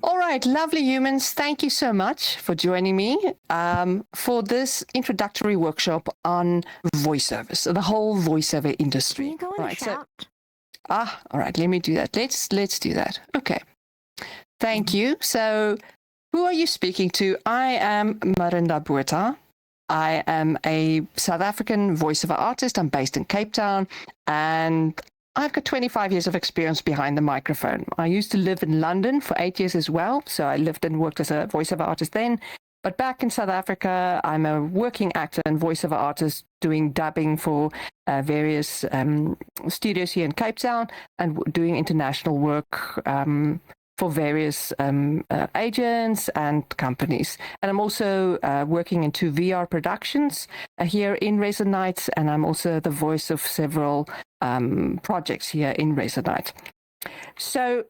All right, lovely humans. Thank you so much for joining me for this introductory workshop on voiceovers, the whole voiceover industry. Can you go and Right, shout? all right, let me do that. Let's do that. Okay. Thank you. So, who are you speaking to? I am Marinda Botha. I am a South African voiceover artist. I'm based in Cape Town, and I've got 25 years of experience behind the microphone. I used to live in London for 8 years as well. So I lived and worked as a voiceover artist then. But back in South Africa, I'm a working actor and voiceover artist doing dubbing for various studios here in Cape Town and doing international work for various agents and companies. And I'm also working into VR productions here in Resonite, and I'm also the voice of several projects here in Resonite. So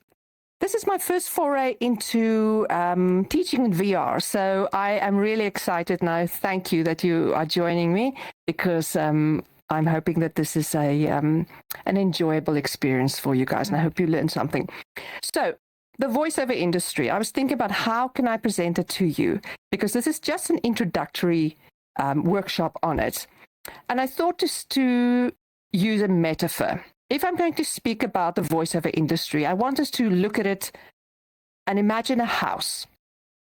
this is my first foray into teaching in VR. So I am really excited now. Thank you that you are joining me, because I'm hoping that this is an enjoyable experience for you guys, and I hope you learn something. So the voiceover industry, I was thinking about how can I present it to you, because this is just an introductory workshop on it. And I thought just to use a metaphor. If I'm going to speak about the voiceover industry, I want us to look at it and imagine a house,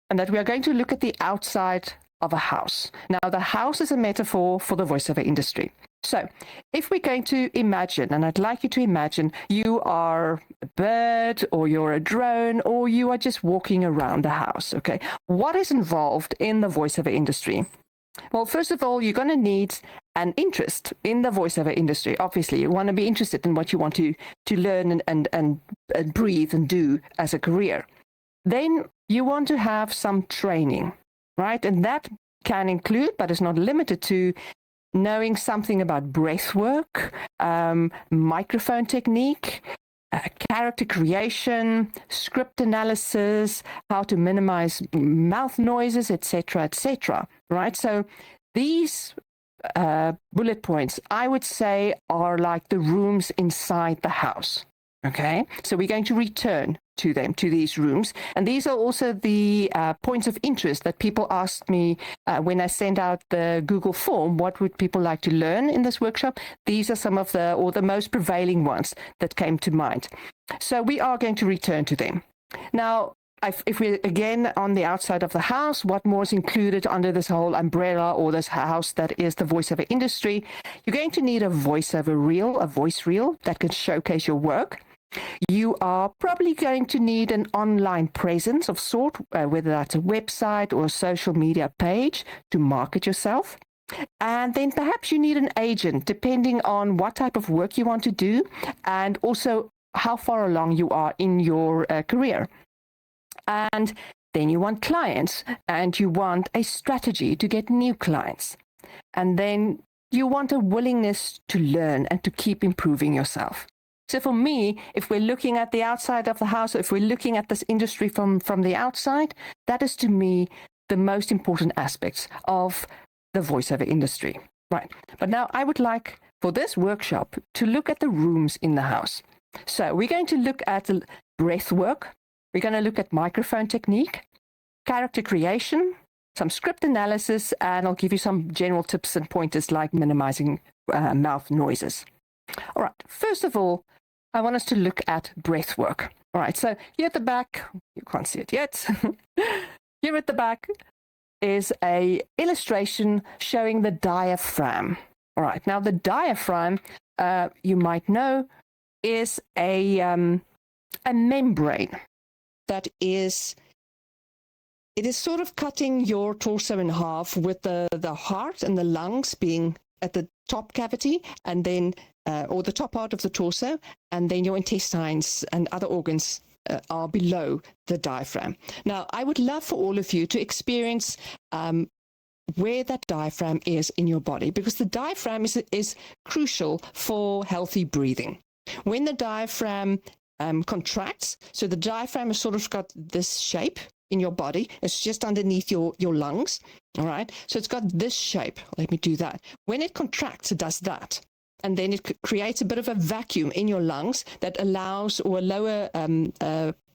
and that we are going to look at the outside of a house. Now, the house is a metaphor for the voiceover industry. So if we're going to imagine, and I'd like you to imagine you are a bird, or you're a drone, or you are just walking around the house, okay? What is involved in the voiceover industry? Well, first of all, you're going to need an interest in the voiceover industry. Obviously, you want to be interested in what you want to learn and breathe and do as a career. Then you want to have some training, right? And that can include, but is not limited to, knowing something about breath work, microphone technique, character creation, script analysis, how to minimize mouth noises, etc., right? So these bullet points, I would say, are like the rooms inside the house. Okay, so we're going to return to them, to these rooms. And these are also the points of interest that people asked me when I sent out the Google form. What would people like to learn in this workshop? These are some of the most prevailing ones that came to mind. So we are going to return to them. Now, if we're again on the outside of the house, what more is included under this whole umbrella or this house that is the voiceover industry? You're going to need a voiceover reel, a voice reel that can showcase your work. You are probably going to need an online presence of sort, whether that's a website or a social media page to market yourself. And then perhaps you need an agent, depending on what type of work you want to do, and also how far along you are in your career. And then you want clients, and you want a strategy to get new clients. And then you want a willingness to learn and to keep improving yourself. So for me, if we're looking at the outside of the house, or if we're looking at this industry from the outside, that is to me the most important aspects of the voiceover industry. Right. But now I would like for this workshop to look at the rooms in the house. So we're going to look at the breath work. We're going to look at microphone technique, character creation, some script analysis, and I'll give you some general tips and pointers like minimizing mouth noises. All right. First of all, I want us to look at breath work. All right, so here at the back, you can't see it yet. Here at the back is an illustration showing the diaphragm. All right, now the diaphragm, you might know, is a membrane that is, it is sort of cutting your torso in half, with the heart and the lungs being at the top cavity, and then or the top part of the torso, and then your intestines and other organs are below the diaphragm. Now, I would love for all of you to experience where that diaphragm is in your body, because the diaphragm is crucial for healthy breathing. When the diaphragm contracts, so the diaphragm has sort of got this shape in your body. It's just underneath your lungs, all right? So it's got this shape. Let me do that. When it contracts, it does that. And then it creates a bit of a vacuum in your lungs that allows, or a lower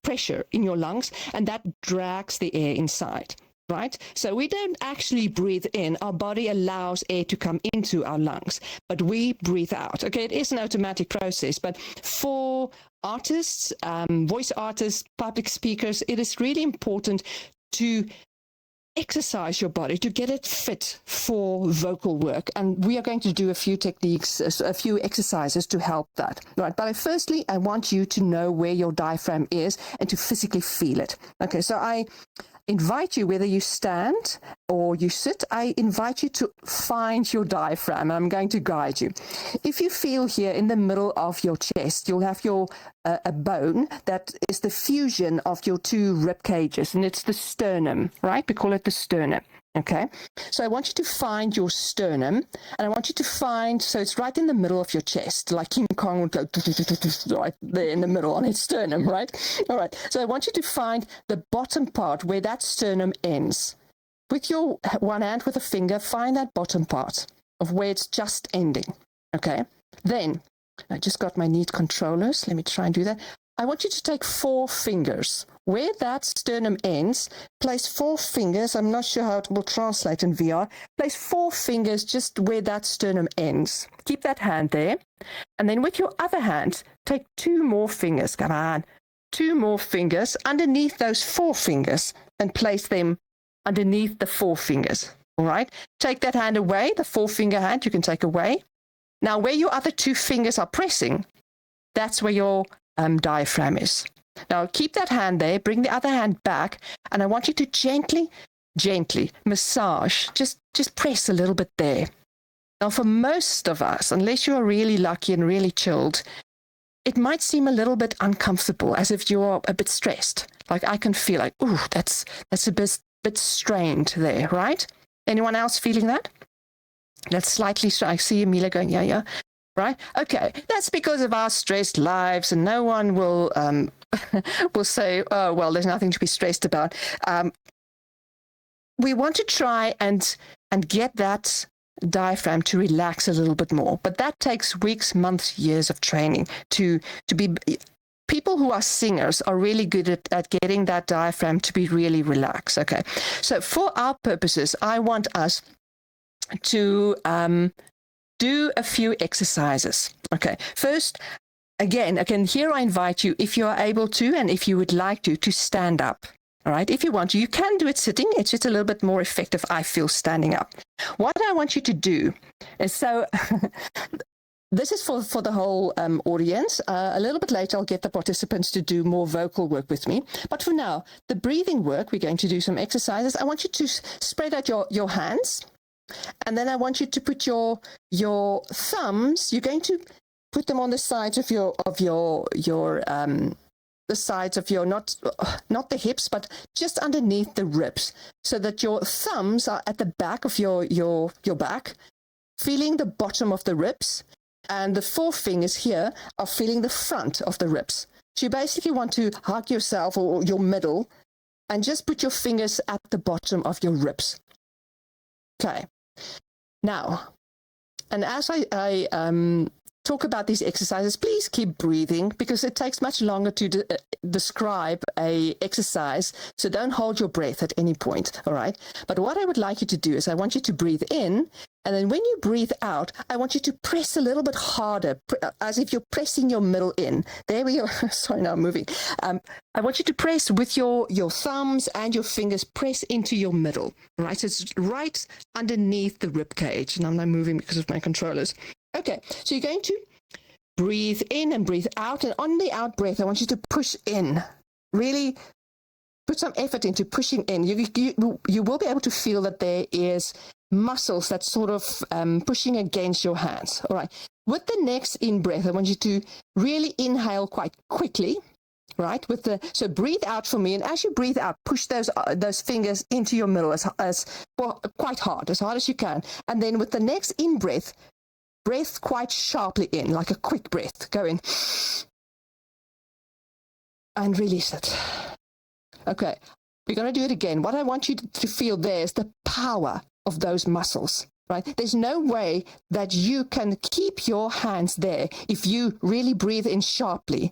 pressure in your lungs, and that drags the air inside. Right? So we don't actually breathe in. Our body allows air to come into our lungs, but we breathe out. Okay, it is an automatic process, but for artists, voice artists, public speakers, it is really important to exercise your body to get it fit for vocal work. And we are going to do a few techniques, a few exercises to help that. Right. But firstly, I want you to know where your diaphragm is and to physically feel it. Okay, so I invite you, whether you stand or you sit, I invite you to find your diaphragm. I'm going to guide you. If you feel here in the middle of your chest, you'll have your a bone that is the fusion of your two rib cages, and it's the sternum, right? We call it the sternum. Okay, so I want you to find your sternum, and I want you to find, so it's right in the middle of your chest, like King Kong would go right there in the middle on its sternum, right? All right, so I want you to find the bottom part where that sternum ends. With your one hand, with a finger, find that bottom part of where it's just ending, okay? Then, I just got my neat controllers. Let me try and do that. I want you to take 4 fingers. Where that sternum ends, place 4 fingers. I'm not sure how it will translate in VR. Place 4 fingers just where that sternum ends. Keep that hand there. And then with your other hand, take 2 more fingers. Come on. 2 more fingers underneath those 4 fingers and place them underneath the 4 fingers. All right? Take that hand away, the 4-finger hand you can take away. Now, where your other 2 fingers are pressing, that's where your diaphragm is. Now, keep that hand there, bring the other hand back, and I want you to gently massage, just press a little bit there. Now, for most of us, unless you are really lucky and really chilled, it might seem a little bit uncomfortable, as if you're a bit stressed. Like I can feel like, ooh, that's a bit strained there, right? Anyone else feeling that? That's slightly, I see Amelia going, yeah. Right? Okay. That's because of our stressed lives, and no one will will say, oh, well, there's nothing to be stressed about. We want to try and get that diaphragm to relax a little bit more. But that takes weeks, months, years of training to be. People who are singers are really good at getting that diaphragm to be really relaxed. Okay. So for our purposes, I want us to do a few exercises. Okay. First, again, here I invite you, if you are able to, and if you would like to stand up. All right. If you want to, you can do it sitting. It's just a little bit more effective, I feel, standing up. What I want you to do is, so this is for the whole audience. A little bit later, I'll get the participants to do more vocal work with me. But for now, the breathing work, we're going to do some exercises. I want you to spread out your hands. And then I want you to put your thumbs, you're going to put them on the sides of your the sides of your, not the hips, but just underneath the ribs, so that your thumbs are at the back of your back, feeling the bottom of the ribs, and the 4 fingers here are feeling the front of the ribs. So you basically want to hug yourself or your middle and just put your fingers at the bottom of your ribs. Okay. Now, and as I talk about these exercises, please keep breathing, because it takes much longer to describe a exercise. So don't hold your breath at any point. All right. But what I would like you to do is I want you to breathe in. And then when you breathe out, I want you to press a little bit harder, as if you're pressing your middle in. There we go. Sorry, now I'm moving. I want you to press with your thumbs and your fingers, press into your middle. Right? So it's right underneath the rib cage. And I'm not moving because of my controllers. Okay, so you're going to breathe in and breathe out. And on the out breath, I want you to push in. Really put some effort into pushing in. You will be able to feel that there is muscles that's sort of pushing against your hands. All right. With the next in breath, I want you to really inhale quite quickly. Right. So breathe out for me, and as you breathe out, push those fingers into your middle quite hard as you can. And then with the next in breath quite sharply in, like a quick breath. Go in and release it. Okay. We're going to do it again. What I want you to feel there is the power of those muscles, right? There's no way that you can keep your hands there if you really breathe in sharply.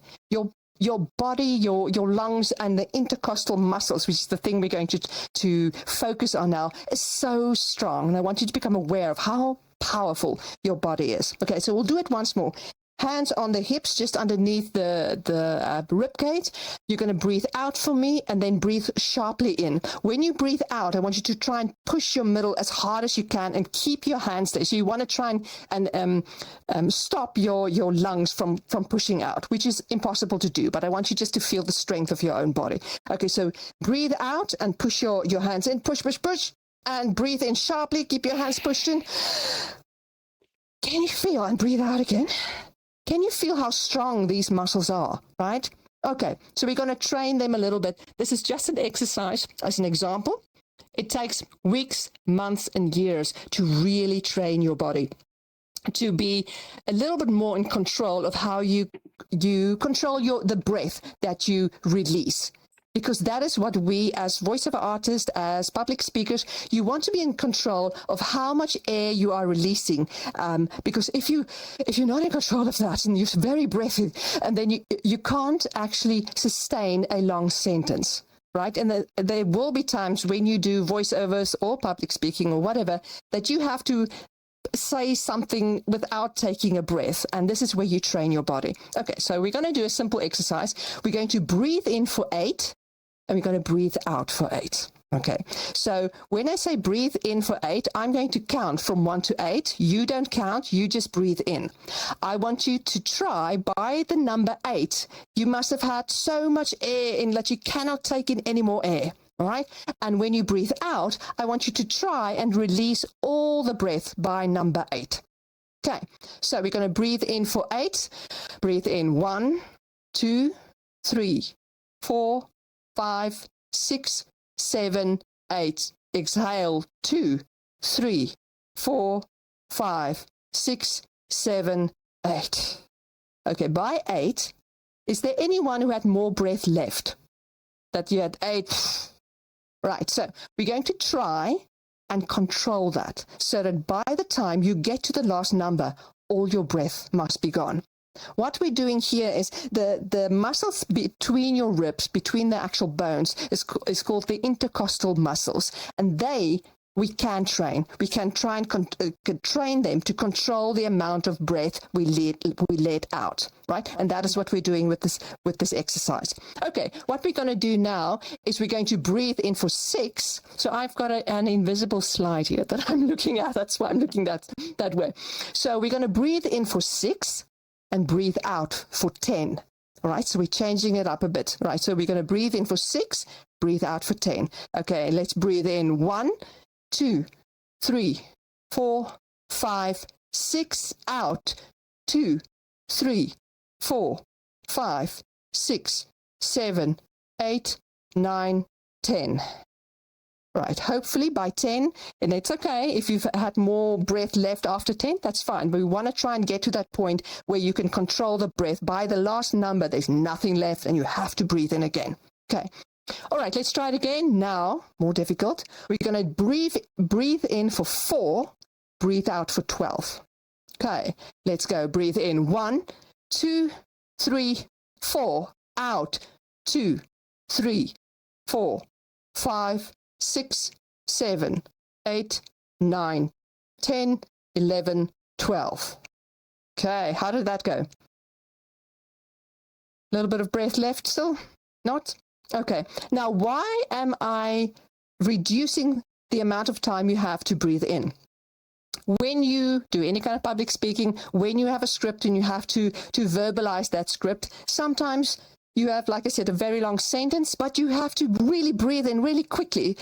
your body, your lungs, and the intercostal muscles, which is the thing we're going to focus on now, is so strong. And I want you to become aware of how powerful your body is. Okay, so we'll do it once more. Hands on the hips, just underneath the rib cage. You're going to breathe out for me and then breathe sharply in. When you breathe out, I want you to try and push your middle as hard as you can and keep your hands there. So you want to try and stop your lungs from pushing out, which is impossible to do. But I want you just to feel the strength of your own body. Okay, so breathe out and push your hands in. Push, push, push. And breathe in sharply. Keep your hands pushed in. Can you feel? And breathe out again. Can you feel how strong these muscles are, right? Okay, so we're going to train them a little bit. This is just an exercise as an example. It takes weeks, months, and years to really train your body to be a little bit more in control of how you control the breath that you release. Because that is what we, as voiceover artists, as public speakers, you want to be in control of how much air you are releasing. Because if you're not in control of that and you're very breathy, and then you can't actually sustain a long sentence, right? And there will be times when you do voiceovers or public speaking or whatever that you have to say something without taking a breath, and this is where you train your body. Okay, so we're going to do a simple exercise. We're going to breathe in for 8. And we're going to breathe out for 8. Okay, so when I say breathe in for 8, I'm going to count from 1 to 8. You don't count, you just breathe in. I want you to try by the number 8. You must have had so much air in that you cannot take in any more air. All right, and when you breathe out, I want you to try and release all the breath by number 8. Okay, so we're going to breathe in for 8. Breathe in 1, 2, 3, 4, 5, 6, 7, 8. Exhale 2, 3, 4, 5, 6, 7, 8. Okay, by 8, is there anyone who had more breath left? That you had 8. Right, so we're going to try and control that so that by the time you get to the last number, all your breath must be gone. What we're doing here is the muscles between your ribs, between the actual bones, is called the intercostal muscles, and we can train. We can try and train them to control the amount of breath we let out, right? And that is what we're doing with this exercise. Okay, what we're going to do now is we're going to breathe in for 6. So I've got an invisible slide here that I'm looking at. That's why I'm looking that way. So we're going to breathe in for 6. And breathe out for 10. All right, so we're changing it up a bit. Right, so we're going to breathe in for 6, breathe out for 10. Okay, let's breathe in 1, 2, 3, 4, 5, 6, out 2, 3, 4, 5, 6, 7, 8, 9, 10. Right, hopefully by 10, and it's okay if you've had more breath left after 10, that's fine. But we want to try and get to that point where you can control the breath. By the last number, there's nothing left and you have to breathe in again. Okay. All right, let's try it again. Now, more difficult. We're going to breathe in for 4, breathe out for 12. Okay, let's go. Breathe in 1, 2, 3, 4, out 2, 3, 4, 5, 6, 7, 8, 9, 10, 11, 12. Okay, how did that go? A little bit of breath left still? Not? Okay, now why am I reducing the amount of time you have to breathe in? When you do any kind of public speaking, when you have a script and you have to verbalize that script, sometimes you have, like I said, a very long sentence, but you have to really breathe in really quickly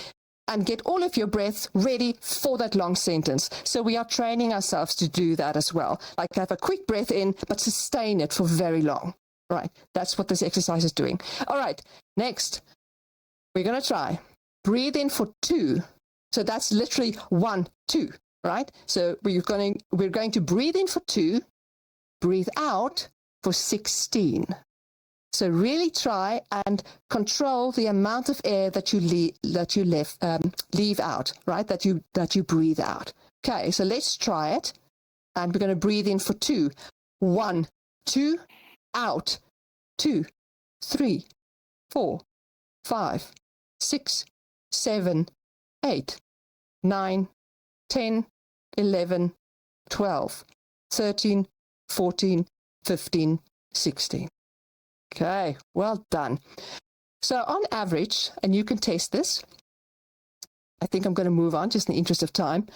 and get all of your breath ready for that long sentence. So we are training ourselves to do that as well. Like have a quick breath in, but sustain it for very long. Right, that's what this exercise is doing. All right, next, we're going to try. Breathe in for 2. So that's literally 1, 2, right? So we're going to breathe in for 2, breathe out for 16. So really try and control the amount of air that you leave out, right? That you breathe out. Okay, so let's try it. And we're going to breathe in for 2. 1, 2, out, 2, 3, 4, 5, 6, 7, 8, 9, 10, 11, 12, 13, 14, 15, 16. Okay, well done. So on average, and you can test this, I think I'm going to move on just in the interest of time.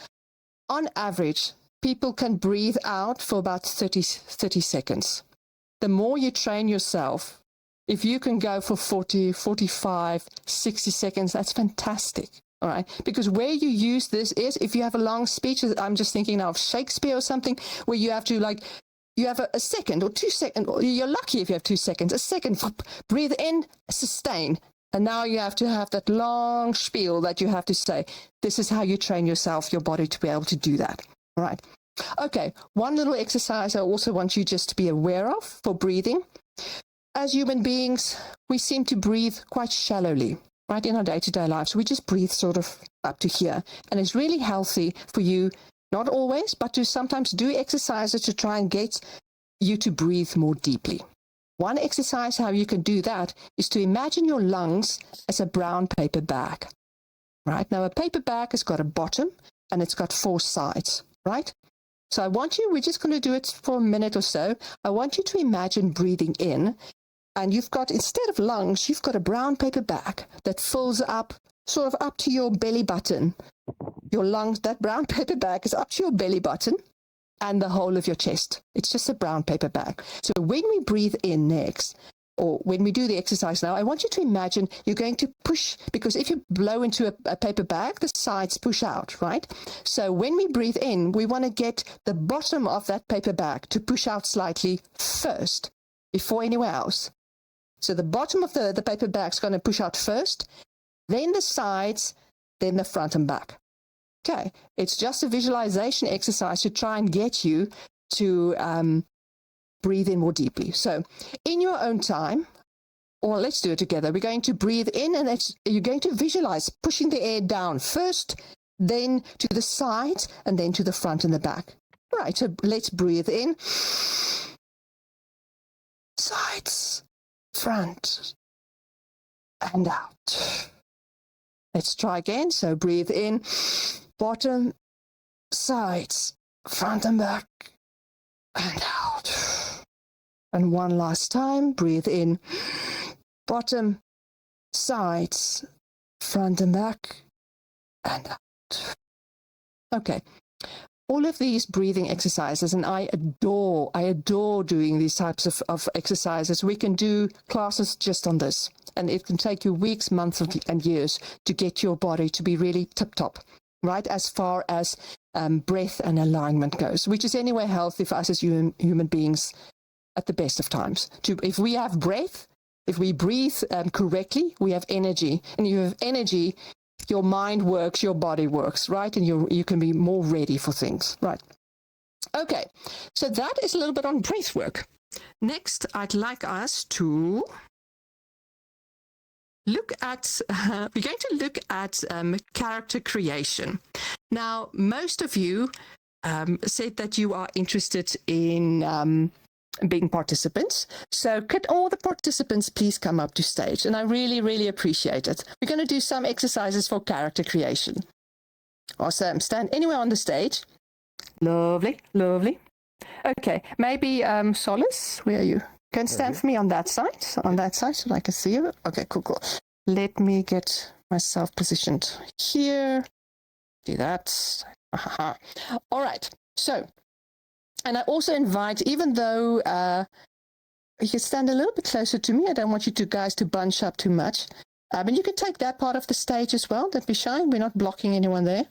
On average, people can breathe out for about 30 seconds. The more you train yourself, if you can go for 40, 45, 60 seconds, that's fantastic. All right. Because where you use this is if you have a long speech, I'm just thinking now of Shakespeare or something, where you have to you have a second or 2 seconds, or you're lucky if you have 2 seconds, a second, breathe in, sustain. And now you have to have that long spiel that you have to say. This is how you train yourself, your body to be able to do that. All right. Okay. One little exercise I also want you just to be aware of for breathing. As human beings, we seem to breathe quite shallowly, right, in our day-to-day lives. We just breathe sort of up to here. And it's really healthy for you, not always, but to sometimes do exercises to try and get you to breathe more deeply. One exercise how you can do that is to imagine your lungs as a brown paper bag, right? Now, a paper bag has got a bottom and it's got 4 sides, right? So we're just going to do it for a minute or so. I want you to imagine breathing in, and you've got, instead of lungs, you've got a brown paper bag that fills up, sort of up to your belly button. Your lungs, that brown paper bag is up to your belly button and the whole of your chest. It's just a brown paper bag. So when we breathe in next, or when we do the exercise now, I want you to imagine you're going to push, because if you blow into a paper bag, the sides push out, right? So when we breathe in, we want to get the bottom of that paper bag to push out slightly first, before anywhere else. So the bottom of the paper bag is going to push out first, then the sides, then the front and back. Okay, it's just a visualization exercise to try and get you to breathe in more deeply. So in your own time, or let's do it together, we're going to breathe in, and you're going to visualize pushing the air down first, then to the sides, and then to the front and the back. Right, so let's breathe in. Sides, front, and out. Let's try again. So breathe in, bottom, sides, front and back, and out. And one last time, breathe in, bottom, sides, front and back, and out. Okay. All of these breathing exercises, and I adore doing these types of exercises. We can do classes just on this, and it can take you weeks, months, and years to get your body to be really tip-top, right, as far as breath and alignment goes, which is anyway healthy for us as human beings at the best of times. If we have breath, if we breathe correctly, we have energy, and you have energy, your mind works, your body works, right? And you can be more ready for things, right? Okay, so that is a little bit on breath work. Next, I'd like us to look at, we're going to look at character creation. Now, most of you said that you are interested in being participants. So could all the participants please come up to stage? And I really, really appreciate it. We're going to do some exercises for character creation. Awesome. Stand anywhere on the stage. Lovely, lovely. Okay, maybe Solace, where are you? Can stand for me on that side so that I can see you. Okay, cool. Let me get myself positioned here. Do that. All right. So, and I also invite, even though you can stand a little bit closer to me, I don't want you guys to bunch up too much. But you can take that part of the stage as well. Don't be shy. We're not blocking anyone there.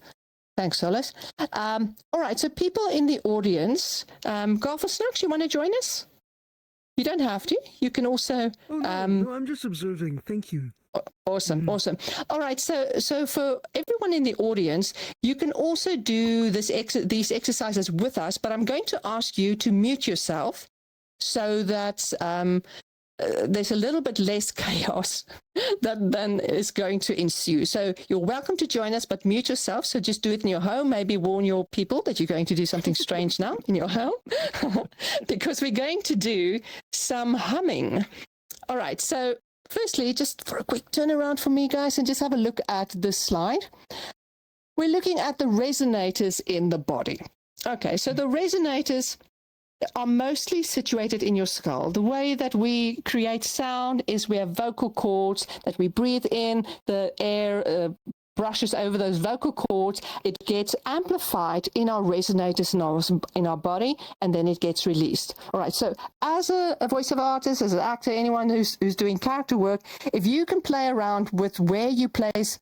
Thanks, Solis. All right, so people in the audience, Golfer Snooks, you want to join us? You don't have to. You can also... no, I'm just observing. Thank you. Awesome. All right, so for everyone in the audience, you can also do these exercises with us, but I'm going to ask you to mute yourself so that there's a little bit less chaos than is going to ensue. So you're welcome to join us, but mute yourself. So just do it in your home. Maybe warn your people that you're going to do something strange now in your home, because we're going to do some humming. All right. So firstly, just for a quick turnaround for me, guys, and just have a look at this slide. We're looking at the resonators in the body. Okay, so the resonators are mostly situated in your skull. The way that we create sound is we have vocal cords that we breathe in, the air brushes over those vocal cords, it gets amplified in our resonators in our body, and then it gets released. All right, so as a voiceover artist, as an actor, anyone who's doing character work, if you can play around with where you place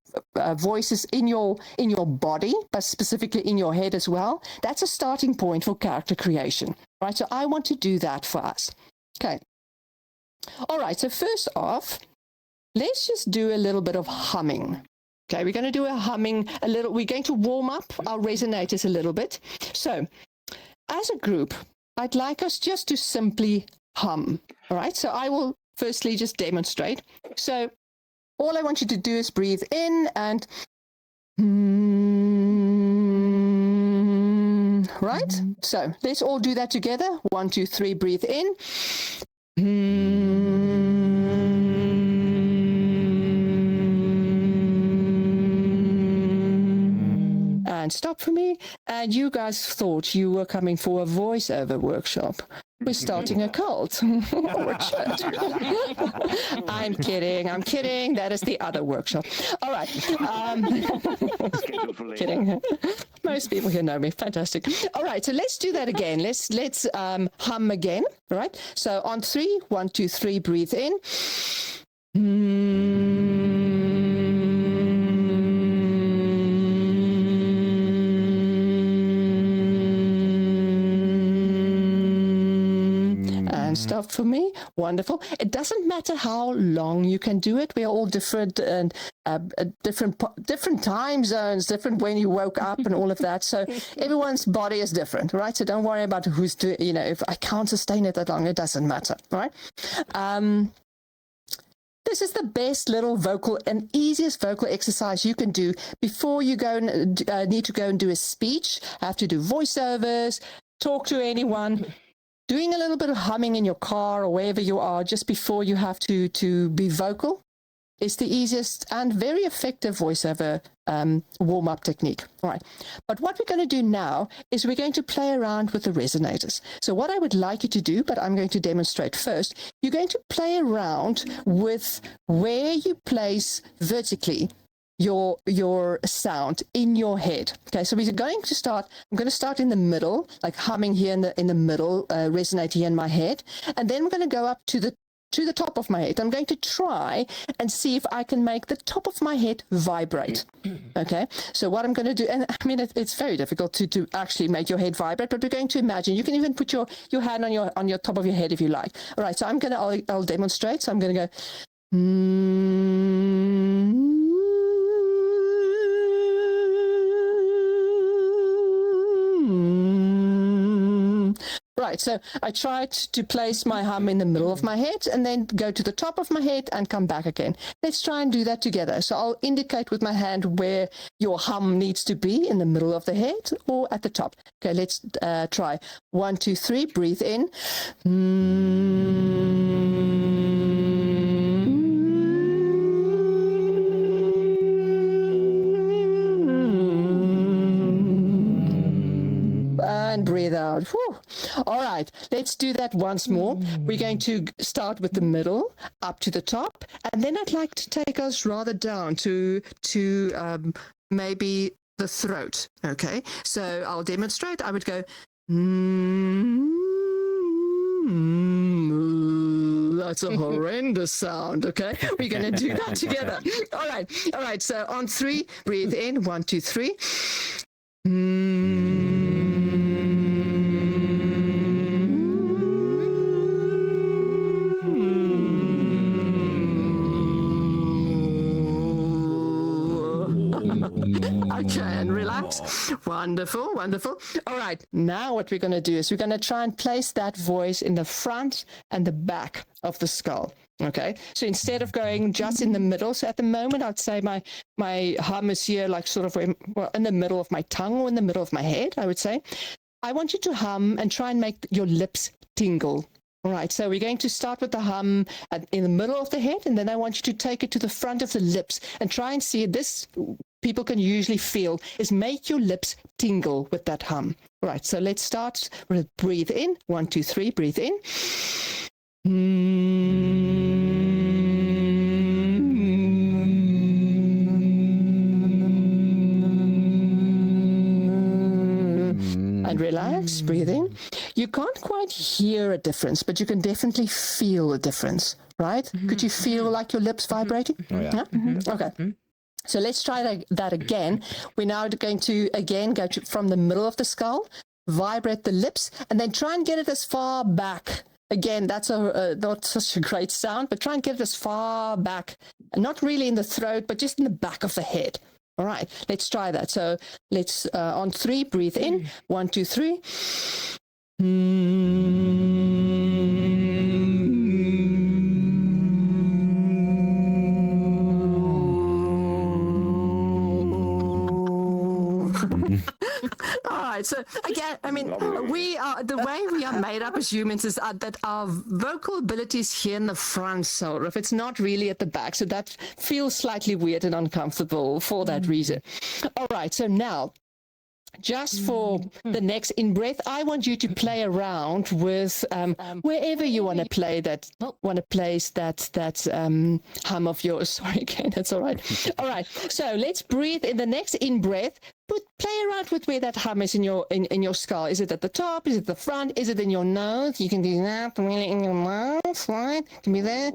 voices in your body, but specifically in your head as well, that's a starting point for character creation. All right, so I want to do that for us. Okay. All right, so first off, let's just do a little bit of humming. Okay, we're going to do a humming a little. We're going to warm up our resonators a little bit. So, as a group, I'd like us just to simply hum. All right, so I will firstly just demonstrate. So, all I want you to do is breathe in and right? So, let's all do that together. 1, 2, 3, breathe in. And stop for me. And you guys thought you were coming for a voiceover workshop. We're starting a cult. I'm kidding. That is the other workshop. All right. Kidding. Most people here know me. Fantastic. All right. So let's do that again. Let's hum again. All right. So on 3, 1, 2, 3, breathe in. And stop for me. Wonderful. It doesn't matter how long you can do it. We are all different and different time zones, different when you woke up and all of that. So everyone's body is different, right? So don't worry about who's doing, if I can't sustain it that long, it doesn't matter, right? This is the best little vocal and easiest vocal exercise you can do before you go and need to go and do a speech, have to do voiceovers, talk to anyone. Doing a little bit of humming in your car or wherever you are just before you have to be vocal is the easiest and very effective voiceover warm-up technique. All right. But what we're going to do now is we're going to play around with the resonators. So what I would like you to do, but I'm going to demonstrate first, you're going to play around with where you place vertically your sound in your head. Okay, so I'm going to start in the middle, like humming here in the middle, resonate here in my head, and then we're going to go up to the top of my head. I'm going to try and see if I can make the top of my head vibrate. Okay, so what I'm going to do, and I mean it's very difficult to actually make your head vibrate, but we're going to imagine. You can even put your hand on your top of your head if you like. All right, so I'll demonstrate. So I'm going to go. Right, so I tried to place my hum in the middle of my head and then go to the top of my head and come back again. Let's try and do that together. So I'll indicate with my hand where your hum needs to be, in the middle of the head or at the top. Okay, let's try. 1, 2, 3, breathe in. And breathe out. Whew. All right, let's do that once more. We're going to start with the middle, up to the top, and then I'd like to take us rather down to maybe the throat. Okay, so I'll demonstrate. I would go. That's a horrendous sound. Okay, we're going to do that together. All right. So on 3, breathe in. 1, 2, 3. Okay, and relax. Wonderful. All right, now what we're going to do is we're going to try and place that voice in the front and the back of the skull. Okay, so instead of going just in the middle, so at the moment I'd say my hum is here, like sort of in the middle of my tongue or in the middle of my head, I would say. I want you to hum and try and make your lips tingle. All right, so we're going to start with the hum in the middle of the head, and then I want you to take it to the front of the lips and try and see this. People can usually feel is make your lips tingle with that hum. All right, so let's start with breathe in. 1, 2, 3, breathe in. And relax, breathe in. You can't quite hear a difference, but you can definitely feel a difference, right? Could you feel like your lips vibrating? Oh, yeah. Okay. So let's try that again. We're now going to, again, go from the middle of the skull, vibrate the lips, and then try and get it as far back. Again, that's not such a great sound, but try and get it as far back. Not really in the throat, but just in the back of the head. All right, let's try that. So let's, on 3, breathe in. 1, 2, 3. All right, so again, I mean, the way we are made up as humans is that our vocal ability is here in the front, so if it's not really at the back, so that feels slightly weird and uncomfortable for that reason. All right, so now, just for the next in-breath, I want you to play around with wherever you want to play that, hum of yours. Sorry, again, that's all right. All right, so let's breathe in the next in-breath. Play around with where that hum is in your skull. Is it at the top? Is it the front? Is it in your nose? You can do that really in your nose, right? Can be there.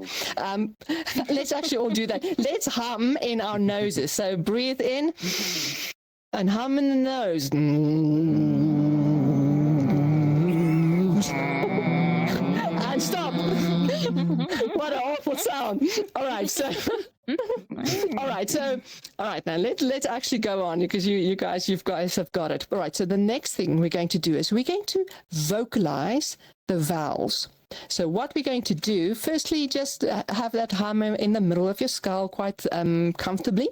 Let's actually all do that. Let's hum in our noses. So breathe in and hum in the nose. And stop. What an awful sound. All right, so now let's actually go on, because you guys have got it. All right, so the next thing we're going to do is we're going to vocalize the vowels. So what we're going to do, firstly, just have that hum in the middle of your skull quite comfortably.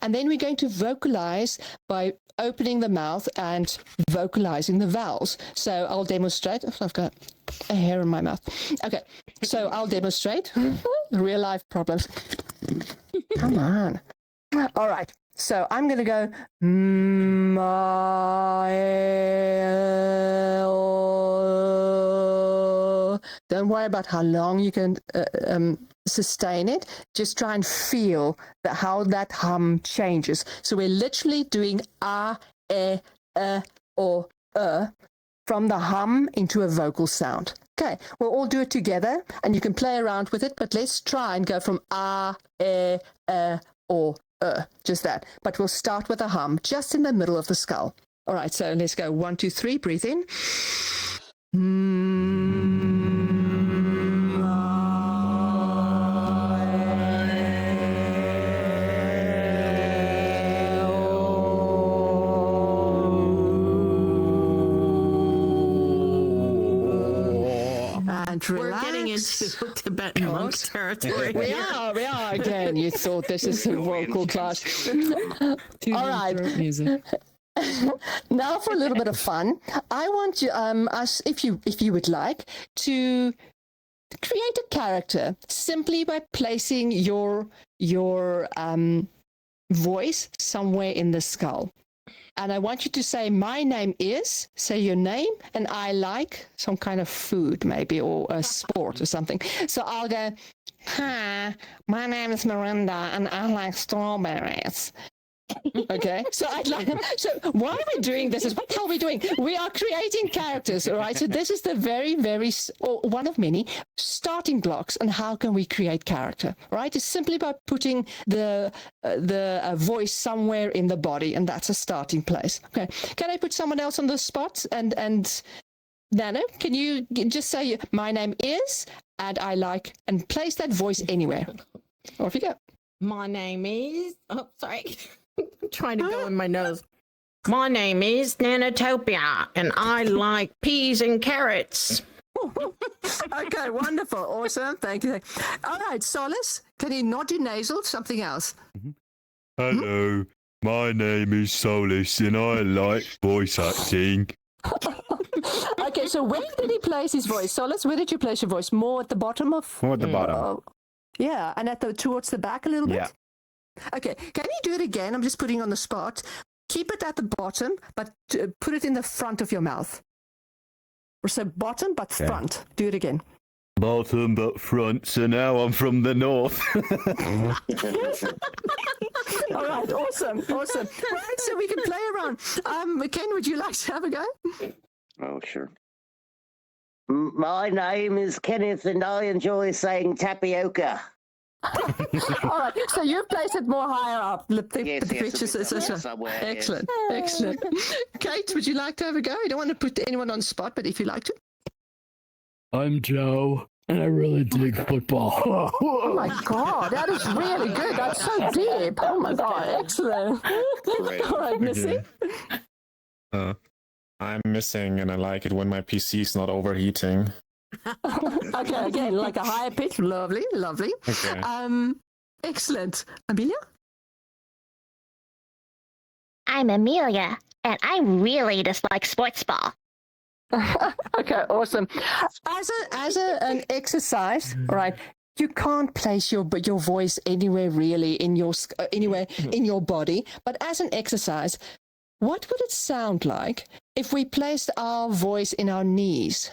And then we're going to vocalize by opening the mouth and vocalizing the vowels. So I'll demonstrate. I've got a hair in my mouth. Okay, so I'll demonstrate. Real life problems. Come on. All right. So I'm going to go. Don't worry about how long you can sustain it. Just try and feel how that hum changes. So we're literally doing or from the hum into a vocal sound. Okay, we'll all do it together, and you can play around with it, but let's try and go from or just that. But we'll start with a hum just in the middle of the skull. All right, so let's go 1, 2, 3, breathe in. We're getting into Tibetan monk territory. We are again. You thought this is a vocal class. All right. Music. Now for a little bit of fun, I want you, us, if you would like, to create a character simply by placing your voice somewhere in the skull. And I want you to say, my name is, say your name, and I like some kind of food, maybe, or a sport or something. So I'll go, hi, my name is Marinda, and I like strawberries. Okay, so why we're doing this is, what the hell are we doing? We are creating characters, all right? So this is the very, or one of many starting blocks on how can we create character, right? It's simply by putting the voice somewhere in the body, and that's a starting place. Okay, can I put someone else on the spot? And Nano, can you just say, my name is, and I like, and place that voice anywhere. Off you go. My name is, oh, sorry. I'm trying to go in my nose. My name is Nanotopia, and I like peas and carrots. Okay, wonderful. Awesome. Thank you. All right, Solace, can you not do nasal? Something else. Hello, my name is Solus, and I like voice acting. Okay, so where did he place his voice? Solace, where did you place your voice? More at the bottom of? More at the bottom. Yeah, and towards the back a little Yeah. bit? Okay, can you do it again? I'm just putting on the spot. Keep it at the bottom, but put it in the front of your mouth. So bottom, but front. Do it again. Bottom but front, so now I'm from the north. All right, awesome. Right, so we can play around. Ken, would you like to have a go? Oh, sure. My name is Kenneth, and I enjoy saying tapioca. All right, so you've placed it more higher up. The picture says somewhere. Excellent. Kate, would you like to have a go? You don't want to put anyone on the spot, but if you like to. I'm Joe, and I really dig football. Oh my God, that is really good. That's so deep. Oh my God, excellent. All right, Missy. I'm missing, and I like it when my PC's not overheating. Okay, again, like a higher pitch. Lovely. Okay. Excellent. Amelia? I'm Amelia, and I really dislike sports ball. Okay, awesome. As an exercise, right? You can't place your voice anywhere really in your body. But as an exercise, what would it sound like if we placed our voice in our knees?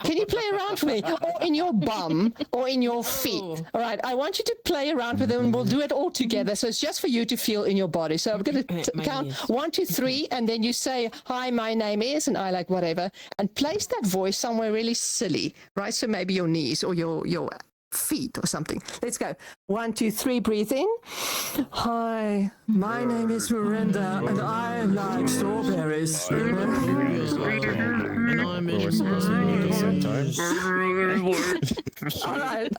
Can you play around for me? Or in your bum, or in your feet? All right, I want you to play around with them, and we'll do it all together. So it's just for you to feel in your body. So I'm going to count 1, 2, 3, and then you say, "Hi, my name is," and I like whatever, and place that voice somewhere really silly, right? So maybe your knees or your feet or something. Let's go. 1, 2, 3, breathe in. Hi, my name is Marinda, and I like strawberries. And I'm We're supposed to be at the same time. All right.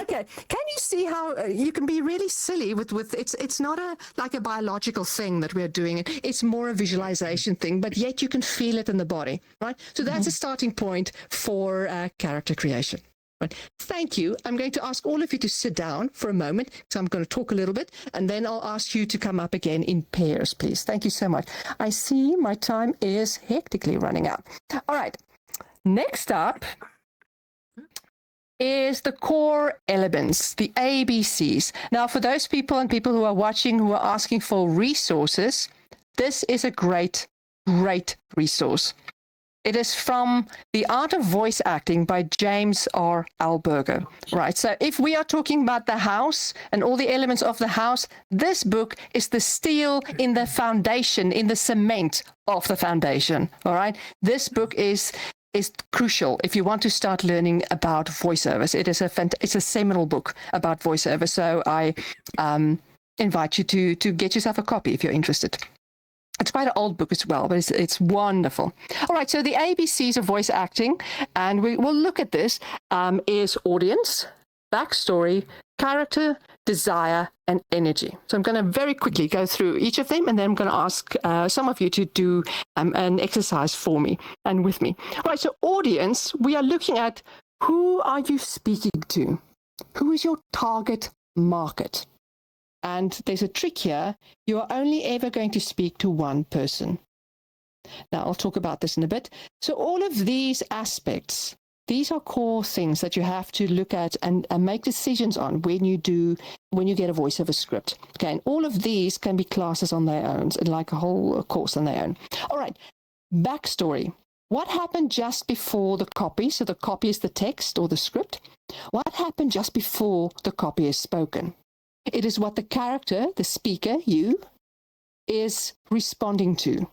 Okay. Can you see how you can be really silly with it's not like a biological thing that we're doing. It's more a visualization thing, but yet you can feel it in the body, right? So that's a starting point for character creation. Right. Thank you. I'm going to ask all of you to sit down for a moment. So I'm going to talk a little bit, and then I'll ask you to come up again in pairs, please. Thank you so much. I see my time is hectically running out. All right. Next up is the core elements, the ABCs. Now, for those people and people who are watching who are asking for resources, this is a great resource. It is from The Art of Voice Acting by James R. Alberger. Right. So if we are talking about the house and all the elements of the house, this book is the steel in the foundation, in the cement of the foundation. All right. This book is crucial if you want to start learning about voiceovers. It's a seminal book about voiceover. So I invite you to get yourself a copy if you're interested. It's quite an old book as well, but it's wonderful. All right, so the ABCs of voice acting, and we will look at this, is audience, backstory, character, desire, and energy. So I'm going to very quickly go through each of them, and then I'm going to ask some of you to do an exercise for me and with me. All right, so audience, we are looking at who are you speaking to? Who is your target market? And there's a trick here. You are only ever going to speak to one person. Now, I'll talk about this in a bit. So all of these aspects, these are core things that you have to look at and make decisions on when you get a voiceover script. Okay, and all of these can be classes on their own, and like a whole course on their own. All right, backstory. What happened just before the copy? So the copy is the text or the script. What happened just before the copy is spoken? It is what the character, the speaker, you, is responding to.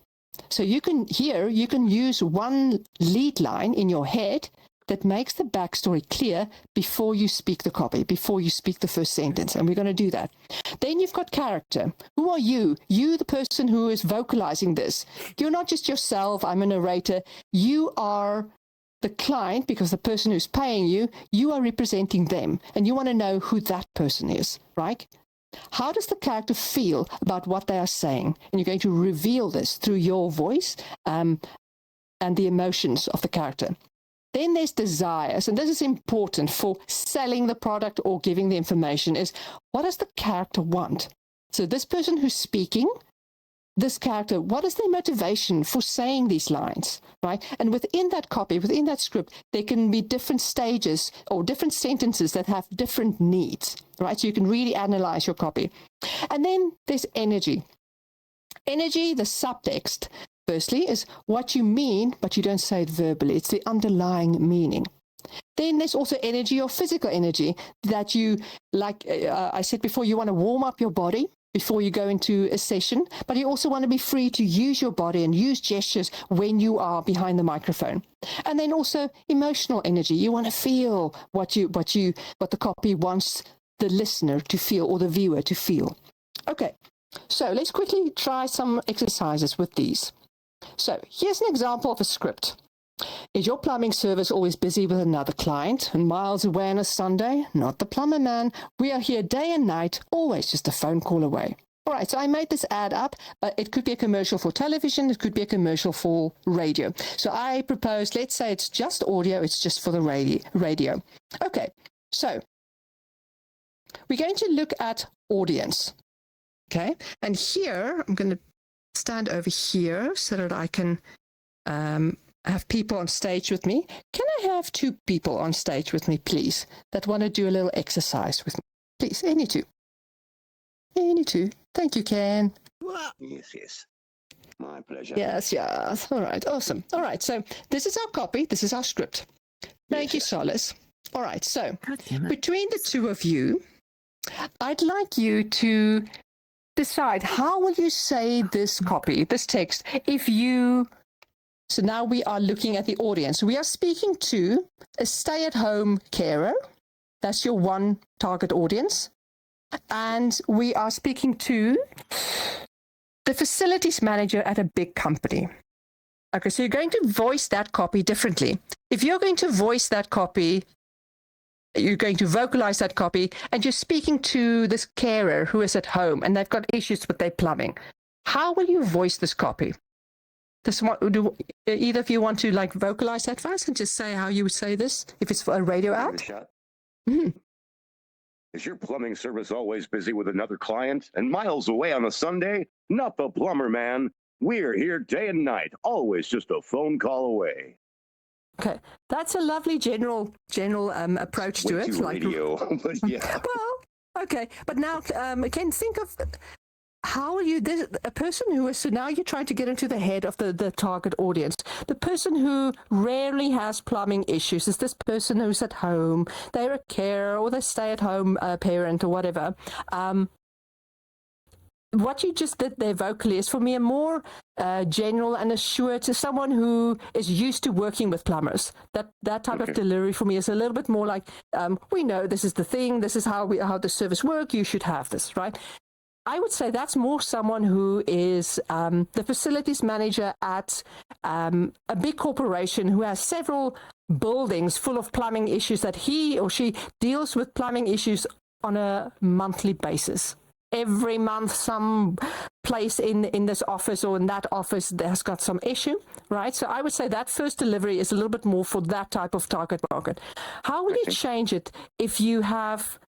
So you can use one lead line in your head that makes the backstory clear before you speak the copy, before you speak the first sentence. And we're going to do that. Then you've got character. Who are you? You, the person who is vocalizing this. You're not just yourself. I'm a narrator. You are the client, because the person who's paying you, you are representing them, and you want to know who that person is, right? How does the character feel about what they are saying? And you're going to reveal this through your voice and the emotions of the character. Then there's desires, and this is important for selling the product or giving the information, is what does the character want? So this person who's speaking, this character, what is their motivation for saying these lines, right? And within that copy, within that script, there can be different stages or different sentences that have different needs, right? So you can really analyze your copy. And then there's energy. Energy, the subtext, firstly, is what you mean, but you don't say it verbally. It's the underlying meaning. Then there's also energy or physical energy that you, like I said before, you want to warm up your body before you go into a session, but you also want to be free to use your body and use gestures when you are behind the microphone. And then also emotional energy. You want to feel what the copy wants the listener to feel or the viewer to feel. Okay, so let's quickly try some exercises with these. So here's an example of a script. Is your plumbing service always busy with another client and miles away on a Sunday? Not the plumber, man. We are here day and night, always just a phone call away. All right, so I made this ad up. It could be a commercial for television. It could be a commercial for radio. So I propose, let's say it's just audio. It's just for the radio. Okay, so we're going to look at audience. Okay, and here, I'm going to stand over here so that I can have people on stage with me. Can I have 2 people on stage with me, please, that want to do a little exercise with me? Please, any 2. Any 2. Thank you, Ken. Yes. My pleasure. Yes. All right, awesome. All right, so this is our copy. This is our script. Thank you, Solace. All right, so between the 2 of you, I'd like you to decide how will you say this copy, this text, So now we are looking at the audience. We are speaking to a stay-at-home carer. That's your one target audience. And we are speaking to the facilities manager at a big company. Okay, so you're going to voice that copy differently. If you're going to voice that copy, you're going to vocalize that copy, and you're speaking to this carer who is at home and they've got issues with their plumbing. How will you voice this copy? Do either of you want to vocalize that first and just say how you would say this if it's for a radio ad? Mm-hmm. Is your plumbing service always busy with another client and miles away on a Sunday? Not the plumber, man. We're here day and night, always just a phone call away. Okay, that's a lovely general approach to it. Radio, but yeah. Well, okay, but now again, think of how will you, a person who is, so now you're trying to get into the head of the target audience. The person who rarely has plumbing issues is this person who's at home, they're a carer or they stay at home parent or whatever. What you just did there vocally is for me a more general and assured to someone who is used to working with plumbers. That type of delivery for me is a little bit more like, we know this is the thing, this is how the service works, you should have this, right? I would say that's more someone who is the facilities manager at a big corporation who has several buildings full of plumbing issues that he or she deals with plumbing issues on a monthly basis. Every month, some place in this office or in that office has got some issue, right? So I would say that first delivery is a little bit more for that type of target market. How will you change it if you have,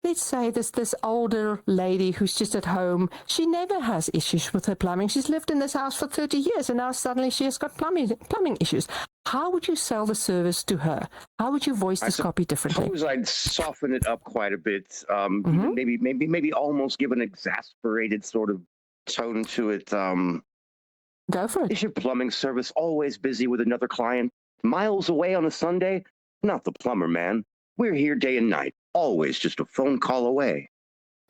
let's say this older lady who's just at home, she never has issues with her plumbing. She's lived in this house for 30 years and now suddenly she has got plumbing issues. How would you sell the service to her? How would you voice this copy differently? I suppose I'd soften it up quite a bit. Maybe almost give an exasperated sort of tone to it. Go for it. Is your plumbing service always busy with another client? Miles away on a Sunday? Not the plumber, man. We're here day and night. Always just a phone call away.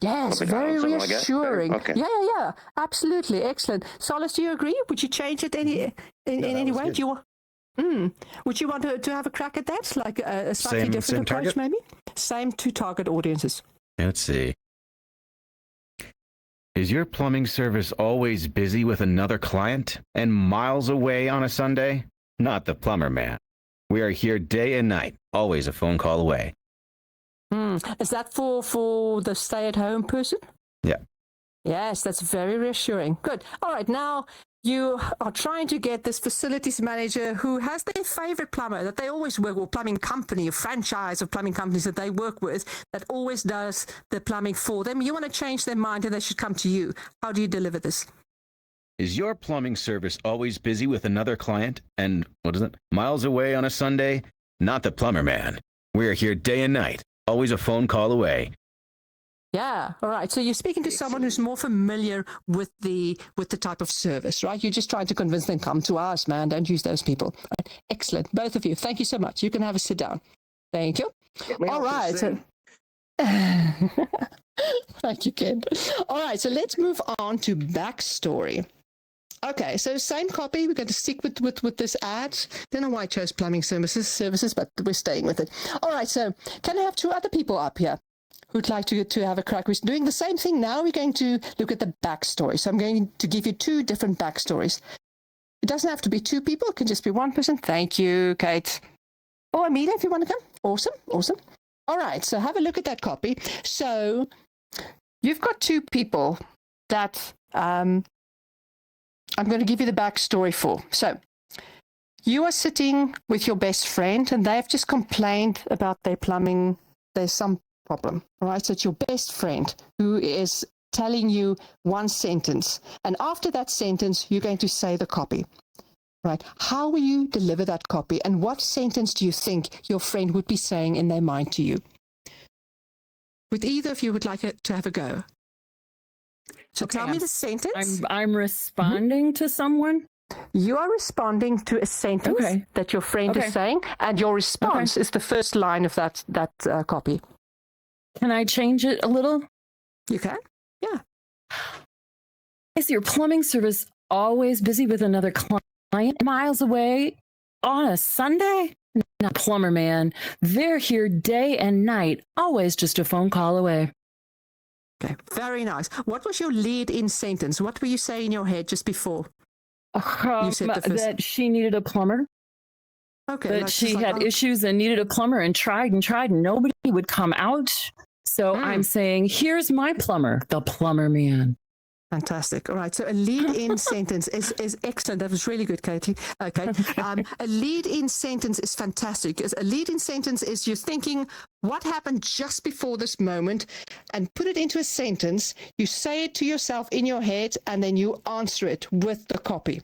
Yes, very reassuring. Okay. Yeah, absolutely. Excellent. Solace, do you agree? Would you change it in any way? Good. Do you want? Would you want to have a crack at that? Like a slightly different approach, target? Maybe? Same 2 target audiences. Let's see. Is your plumbing service always busy with another client and miles away on a Sunday? Not the plumber, man. We are here day and night, always a phone call away. Is that for the stay-at-home person? Yeah. Yes, that's very reassuring. Good. All right, now you are trying to get this facilities manager who has their favorite plumber that they always work with, plumbing company, a franchise of plumbing companies that they work with that always does the plumbing for them. You want to change their mind and they should come to you. How do you deliver this? Is your plumbing service always busy with another client and, miles away on a Sunday? Not the plumber man. We're here day and night, always a phone call away. Yeah, all right. So you're speaking to someone who's more familiar with the type of service, right? You're just trying to convince them, come to us, man. Don't use those people. Right. Excellent. Both of you. Thank you so much. You can have a sit down. Thank you. All right. So... Thank you, Ken. All right. So let's move on to backstory. Okay, so same copy. We're going to stick with this ad. Don't know why I chose plumbing services, but we're staying with it. All right, so can I have 2 other people up here who'd like to have a crack? We're doing the same thing now. We're going to look at the backstory. So I'm going to give you 2 different backstories. It doesn't have to be 2 people. It can just be 1 person. Thank you, Kate. Or Amelia, if you want to come. Awesome. All right, so have a look at that copy. So you've got 2 people that... I'm going to give you the backstory for. So you are sitting with your best friend and they've just complained about their plumbing. There's some problem, right? So it's your best friend who is telling you one sentence. And after that sentence, you're going to say the copy, right? How will you deliver that copy? And what sentence do you think your friend would be saying in their mind to you? Would either of you would like to have a go? So okay, tell me the sentence. I'm responding to someone. You are responding to a sentence that your friend is saying, and your response is the first line of that copy. Can I change it a little? You can? Yeah. Is your plumbing service always busy with another client miles away on a Sunday? Not plumber man. They're here day and night, always just a phone call away. Okay, very nice. What was your lead-in sentence? What were you saying in your head just before? You said that she needed a plumber. Okay. That she had issues and needed a plumber and tried and nobody would come out. So I'm saying, here's my plumber, the plumber man. Fantastic. All right. So a lead-in sentence is excellent. That was really good, Katie. Okay. A lead-in sentence is fantastic. Because a lead-in sentence is you're thinking what happened just before this moment and put it into a sentence. You say it to yourself in your head and then you answer it with the copy.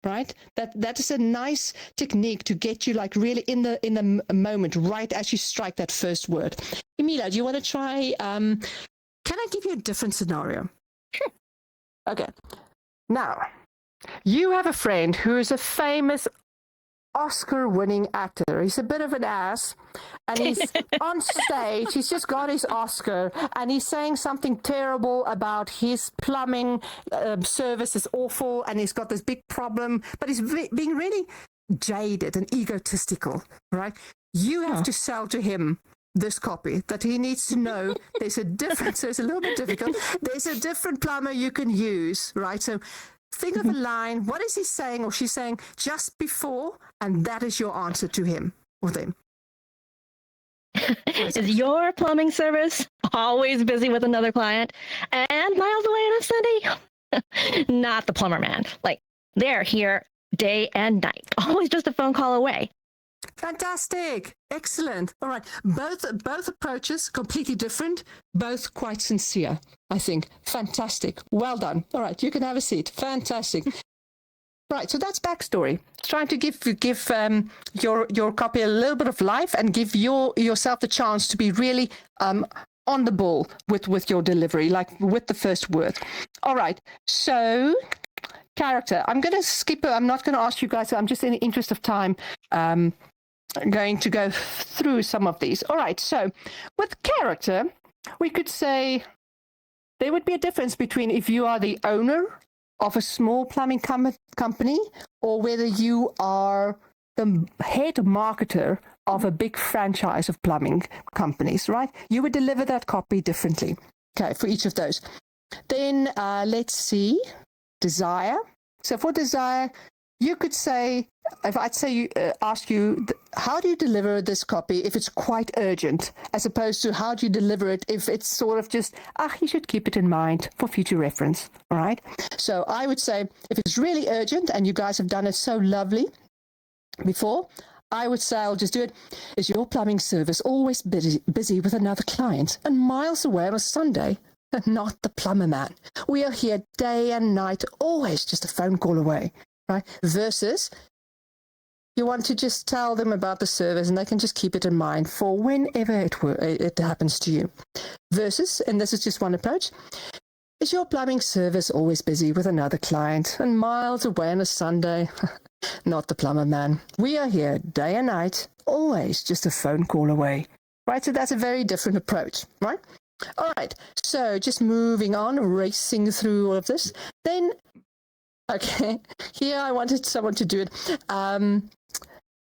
Right? That is a nice technique to get you like really in the moment, right as you strike that first word. Emilia, do you want to try? Can I give you a different scenario? Sure. Okay. Now, you have a friend who is a famous Oscar-winning actor. He's a bit of an ass, and he's on stage. He's just got his Oscar, and he's saying something terrible about his plumbing service is awful, and he's got this big problem, but he's being really jaded and egotistical, right? You have to sell to him this copy that he needs to know there's a different, so it's a little bit difficult. There's a different plumber you can use, right? So think of a line. What is he saying or she's saying just before? And that is your answer to him or them. Is your plumbing service always busy with another client and miles away on a Sunday? Not the plumber man. Like, they're here day and night, always just a phone call away. Fantastic. Excellent. All right. Both approaches completely different, both quite sincere, I think. Fantastic. Well done. All right. You can have a seat. Fantastic. Right. So that's backstory. Trying to give your copy a little bit of life and give yourself the chance to be really on the ball with your delivery, like with the first word. All right. So character. I'm going to skip. I'm not going to ask you guys. I'm just in the interest of time. Going to go through some of these. All right, so with character, we could say there would be a difference between if you are the owner of a small plumbing company or whether you are the head marketer of a big franchise of plumbing companies, right? You would deliver that copy differently, okay, for each of those. Then let's see, desire. So for desire, you could say, if I'd say ask you, how do you deliver this copy if it's quite urgent, as opposed to how do you deliver it if it's sort of just, you should keep it in mind for future reference, all right? So I would say, if it's really urgent, and you guys have done it so lovely before, I would say, I'll just do it. Is your plumbing service always busy with another client and miles away on a Sunday? not the plumber man. We are here day and night, always just a phone call away, right? Versus you want to just tell them about the service and they can just keep it in mind for whenever it happens to you. Versus, and this is just one approach, is your plumbing service always busy with another client and miles away on a Sunday? Not the plumber man. We are here day and night, always just a phone call away. Right, so that's a very different approach, right? All right, so just moving on, racing through all of this. Then, okay, here I wanted someone to do it.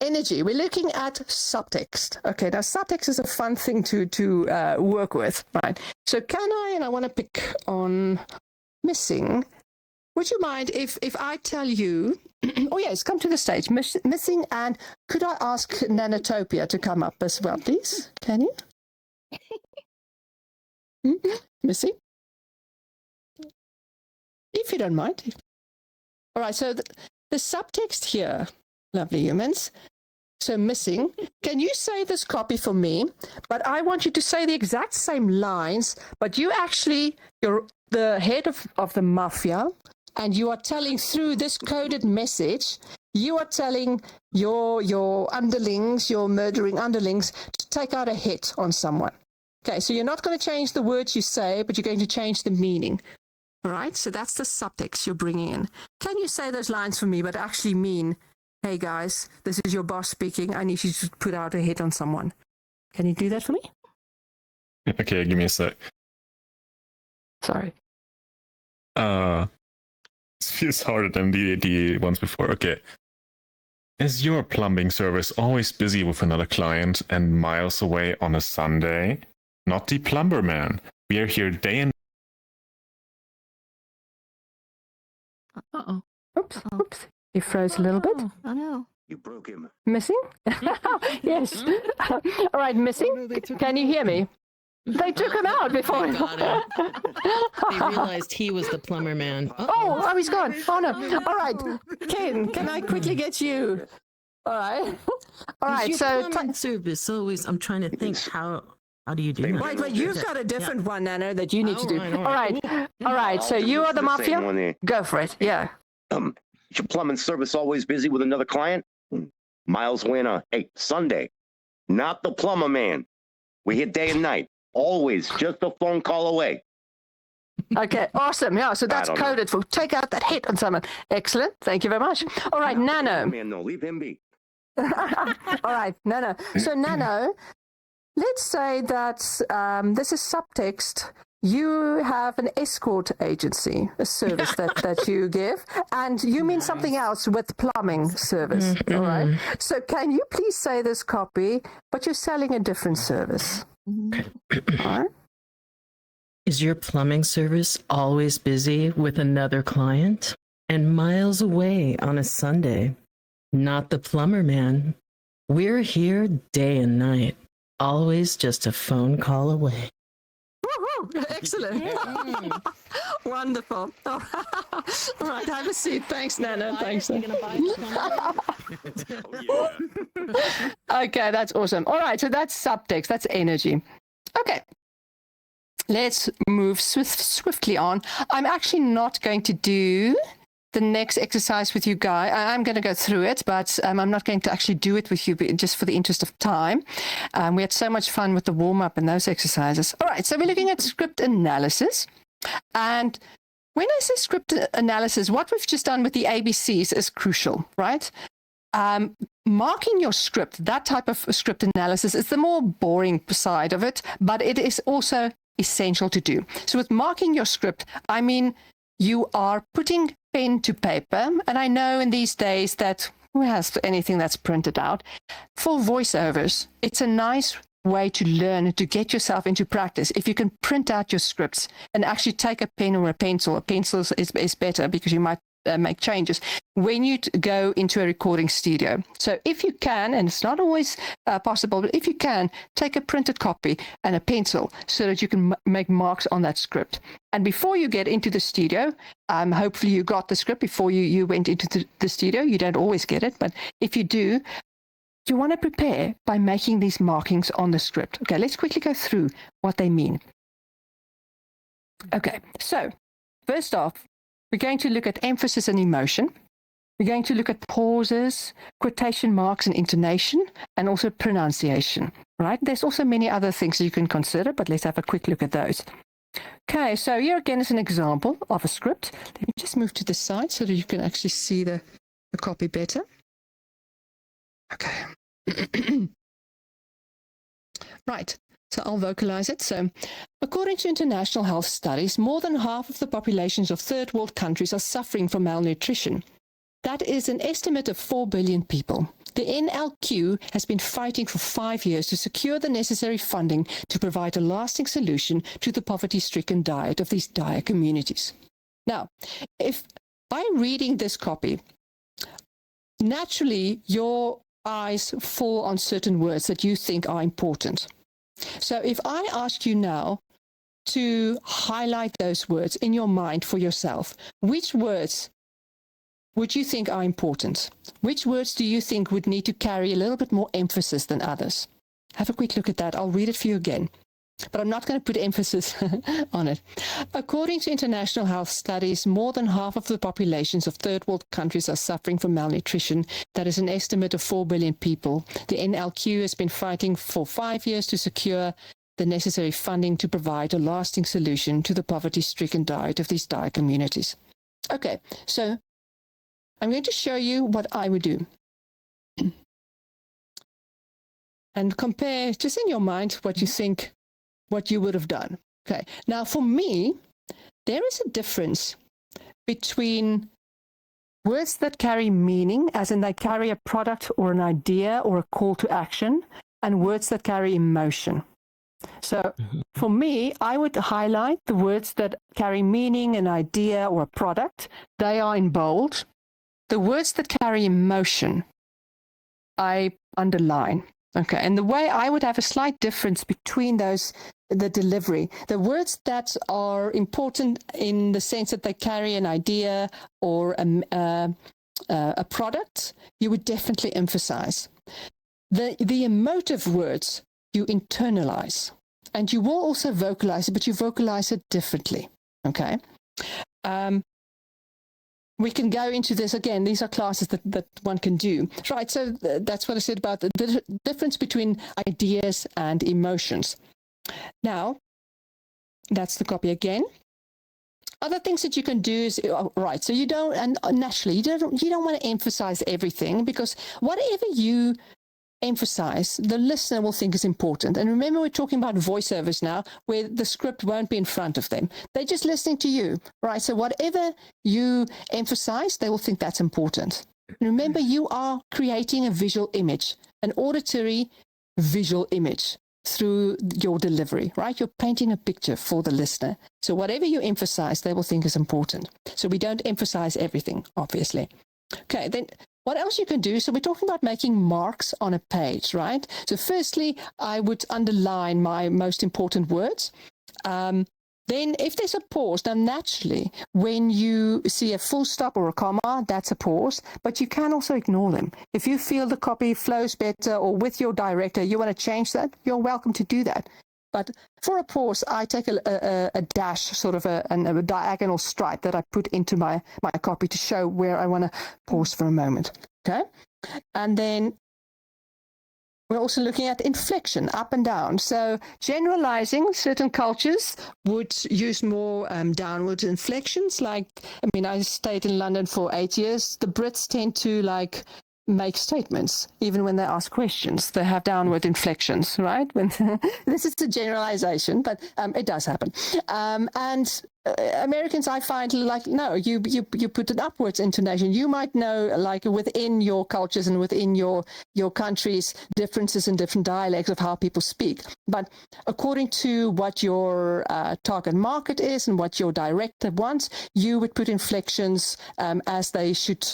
Energy, we're looking at subtext. Okay, now subtext is a fun thing to work with, right? So can I, and I want to pick on missing. Would you mind if I tell you, oh yes, come to the stage, missing, and could I ask Nanotopia to come up as well, please? Can you? Missing? If you don't mind. All right, so the subtext here, lovely humans. So missing, can you say this copy for me? But I want you to say the exact same lines, but you're the head of the mafia, and you are telling through this coded message, you are telling your underlings, your murdering underlings, to take out a hit on someone. Okay, so you're not going to change the words you say, but you're going to change the meaning. All right, so that's the subtext you're bringing in. Can you say those lines for me, but actually mean, hey guys, this is your boss speaking, I need you to put out a hit on someone. Can you do that for me? Okay, give me a sec. Sorry. This feels harder than the ones before. Okay. Is your plumbing service always busy with another client and miles away on a Sunday? Not the plumber man. We are here day and Uh-oh. Oops. He froze a little bit. Oh no. You broke him. Missing? Yes. All right, missing. Can you hear me? They took him out before. They got him. They realized he was the plumber man. Oh, he's gone. Oh no. All right, Ken, can I quickly get you? All right. All right. So plumbing service always. I'm trying to think how do you do that? Wait, you've got a different one, Nano, that you need to do. All right. All right. So you are the mafia. Go for it. Yeah. Is your plumbing service always busy with another client? Miles away on a Sunday. Not the plumber man. We hit day and night. Always just a phone call away. Okay, awesome. Yeah, so that's coded for take out that hit on someone. Excellent. Thank you very much. All right, Nano. Man, no, leave him be. All right, Nano. So, Nano, let's say that this is subtext. You have an escort agency, a service that you give, and you mean something else with plumbing service. All right. So, can you please say this copy, but you're selling a different service? All right. Is your plumbing service always busy with another client and miles away on a Sunday? Not the plumber man. We're here day and night, always just a phone call away. Woo-hoo! Excellent. Wonderful. All right, have a seat. Thanks, Nana. Thanks. Okay, that's awesome. All right, so that's subtext. That's energy. Okay. Let's move swiftly on. I'm actually not going to do the next exercise with you guys. I'm going to go through it, but I'm not going to actually do it with you just for the interest of time. We had so much fun with the warm-up and those exercises. All right, so we're looking at script analysis. And when I say script analysis, what we've just done with the ABCs is crucial, right? Marking your script, that type of script analysis is the more boring side of it, but it is also essential to do. So with marking your script, I mean, you are putting pen to paper. And I know in these days that who has anything that's printed out? For voiceovers, it's a nice way to learn, to get yourself into practice. If you can print out your scripts and actually take a pen or a pencil is better because you might make changes when you go into a recording studio. So if you can, and it's not always possible, but if you can, take a printed copy and a pencil so that you can make marks on that script. And before you get into the studio, hopefully you got the script before you went into the studio. You don't always get it, but if you do, you want to prepare by making these markings on the script. Okay, let's quickly go through what they mean. Okay, so first off, we're going to look at emphasis and emotion. We're going to look at pauses, quotation marks and intonation, and also pronunciation, right? There's also many other things you can consider, but let's have a quick look at those. Okay, so here again is an example of a script. Let me just move to the side so that you can actually see the copy better. Okay. Right, so I'll vocalize it. So, according to international health studies, more than half of the populations of third world countries are suffering from malnutrition. That is an estimate of 4 billion people. The NLQ has been fighting for 5 years to secure the necessary funding to provide a lasting solution to the poverty-stricken diet of these dire communities. Now, if by reading this copy, naturally your eyes fall on certain words that you think are important. So if I ask you now to highlight those words in your mind for yourself, which words would you think are important? Which words do you think would need to carry a little bit more emphasis than others? Have a quick look at that. I'll read it for you again, but I'm not going to put emphasis on it. According to international health studies, more than half of the populations of third world countries are suffering from malnutrition. That is an estimate of 4 billion people. The NLQ has been fighting for 5 years to secure the necessary funding to provide a lasting solution to the poverty-stricken diet of these dire communities. Okay, so I'm going to show you what I would do. And compare, just in your mind, what you think, what you would have done. Okay, now for me, there is a difference between words that carry meaning, as in they carry a product or an idea or a call to action, and words that carry emotion. So for me, I would highlight the words that carry meaning, an idea, or a product. They are in bold. The words that carry emotion, I underline. Okay, and the way I would have a slight difference between those, the delivery, the words that are important in the sense that they carry an idea or a product, you would definitely emphasize. The emotive words you internalize, and you will also vocalize it, but you vocalize it differently. Okay. We can go into this again. These are classes that one can do. Right, so that's what I said about the difference between ideas and emotions. Now, that's the copy again. Other things that you can do is, right, so you don't, and naturally, you don't want to emphasize everything, because whatever you emphasize, the listener will think is important. And remember, we're talking about voiceovers now, where the script won't be in front of them. They're just listening to you, right? So whatever you emphasize, they will think that's important. Remember, you are creating a visual image, an auditory visual image through your delivery, right? You're painting a picture for the listener. So whatever you emphasize, they will think is important. So we don't emphasize everything, obviously. Okay, then what else you can do? So we're talking about making marks on a page, right? So firstly, I would underline my most important words. Then if there's a pause, now naturally, when you see a full stop or a comma, that's a pause, but you can also ignore them. If you feel the copy flows better, or with your director, you want to change that, you're welcome to do that. But for a pause, I take a dash, sort of a diagonal stripe that I put into my copy to show where I want to pause for a moment. Okay? And then we're also looking at inflection, up and down. So generalizing, certain cultures would use more downward inflections. Like, I mean, I stayed in London for 8 years. The Brits tend to make statements, even when they ask questions. They have downward inflections, right? This is a generalization, but it does happen. And Americans, I find, no, you put an upwards intonation. You might know, within your cultures and within your countries, differences in different dialects of how people speak. But according to what your target market is and what your director wants, you would put inflections as they should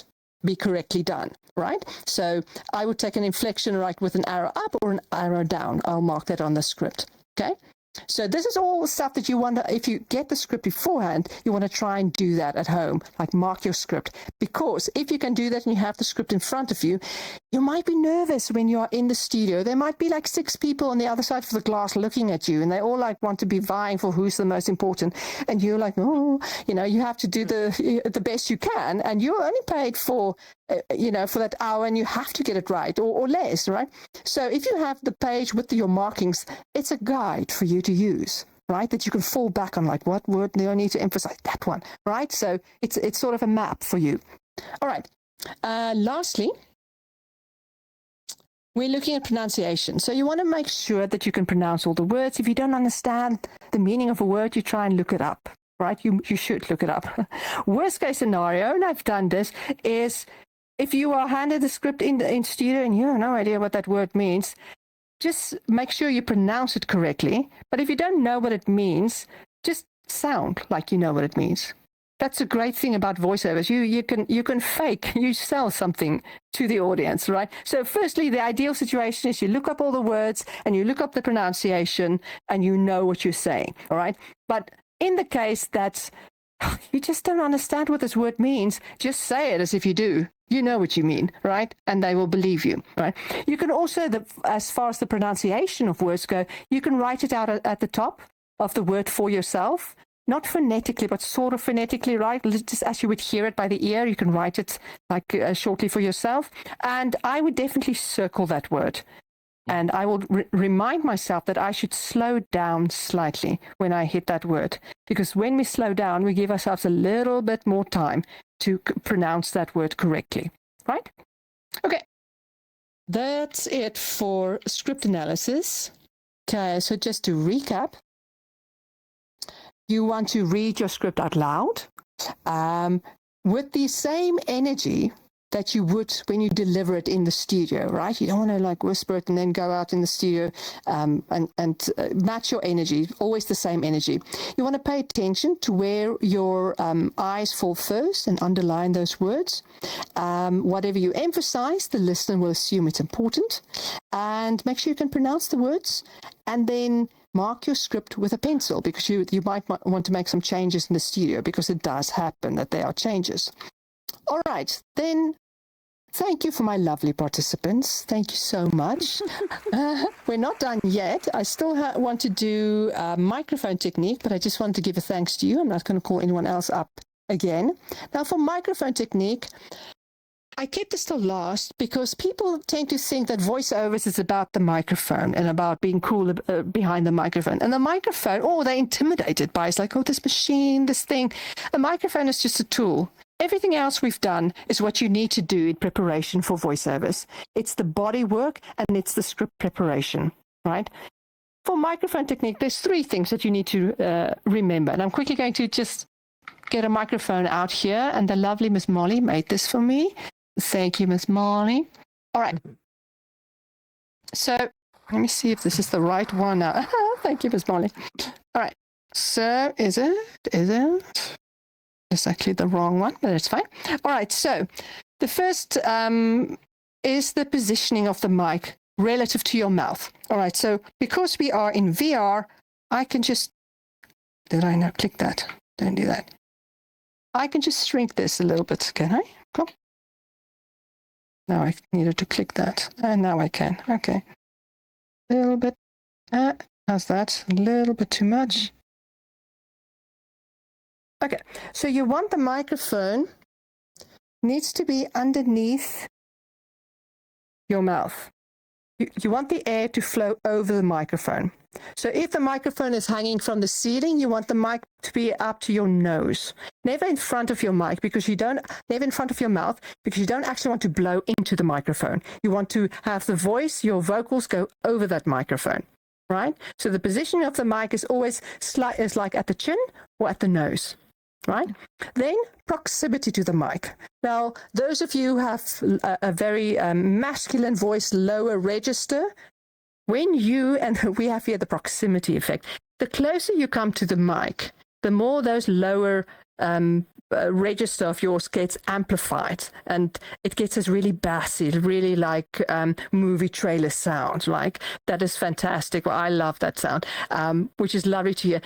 be correctly done, right? So I would take an inflection with an arrow up or an arrow down. I'll mark that on the script. Okay. So this is all stuff that you want to, if you get the script beforehand, you want to try and do that at home, like mark your script. Because if you can do that and you have the script in front of you, you might be nervous when you are in the studio. There might be like 6 people on the other side of the glass looking at you, and they all like want to be vying for who's the most important. And you're like, oh, you have to do the best you can, and you're only paid for for that hour, and you have to get it right or less, right? So if you have the page with your markings, it's a guide for you to use, right? That you can fall back on, like, what word do I need to emphasize? That one, right? So it's sort of a map for you. All right. Lastly, we're looking at pronunciation. So you want to make sure that you can pronounce all the words. If you don't understand the meaning of a word, you try and look it up, right? You should look it up. Worst case scenario, and I've done this, is if you are handed the script in studio and you have no idea what that word means, just make sure you pronounce it correctly. But if you don't know what it means, just sound like you know what it means. That's a great thing about voiceovers. You can fake, you sell something to the audience, right? So firstly, the ideal situation is you look up all the words and you look up the pronunciation and you know what you're saying, all right? But in the case that you just don't understand what this word means, just say it as if you do. You know what you mean, right? And they will believe you, right? You can also, as far as the pronunciation of words go, you can write it out at the top of the word for yourself. Not phonetically, but sort of phonetically, right? Just as you would hear it by the ear, you can write it like shortly for yourself. And I would definitely circle that word. And I will remind myself that I should slow down slightly when I hit that word. Because when we slow down, we give ourselves a little bit more time to pronounce that word correctly, right? Okay. That's it for script analysis. Okay, so just to recap, you want to read your script out loud with the same energy that you would when you deliver it in the studio, right? You don't want to like whisper it and then go out in the studio and match your energy, always the same energy. You want to pay attention to where your eyes fall first and underline those words. Whatever you emphasize, the listener will assume it's important. And make sure you can pronounce the words, and then mark your script with a pencil, because you might want to make some changes in the studio, because it does happen that there are changes. All right, then thank you for my lovely participants. Thank you so much. We're not done yet. I still want to do a microphone technique, but I just wanted to give a thanks to you. I'm not going to call anyone else up again. Now, for microphone technique, I kept this till last because people tend to think that voiceovers is about the microphone and about being cool behind the microphone. And the microphone, they're intimidated by it's like, this machine, this thing. A microphone is just a tool. Everything else we've done is what you need to do in preparation for voiceovers. It's the body work and it's the script preparation, right? For microphone technique, there's 3 things that you need to remember. And I'm quickly going to just get a microphone out here. And the lovely Miss Molly made this for me. Thank you, Miss Molly. All right. So let me see if this is the right one now. Thank you, Miss Molly. All right. So is it? It's actually the wrong one, but it's fine. All right. So the first is the positioning of the mic relative to your mouth. All right. So because we are in VR, I can just, did I not click that? Don't do that. I can just shrink this a little bit. Can I? Cool. Now I needed to click that, and now I can. Okay. A little bit. How's that? A little bit too much. Okay. So you want the microphone needs to be underneath your mouth. You want the air to flow over the microphone. So if the microphone is hanging from the ceiling, you want the mic to be up to your nose. Never in front of your mic, because never in front of your mouth, because you don't actually want to blow into the microphone. You want to have the voice, your vocals go over that microphone, right? So the positioning of the mic is always is like at the chin or at the nose, right? Then proximity to the mic. Now, those of you who have a very masculine voice, lower register, when and we have here the proximity effect, the closer you come to the mic, the more those lower register of yours gets amplified, and it gets this really bassy, really like movie trailer sound. Like, that is fantastic. Well, I love that sound, which is lovely to hear.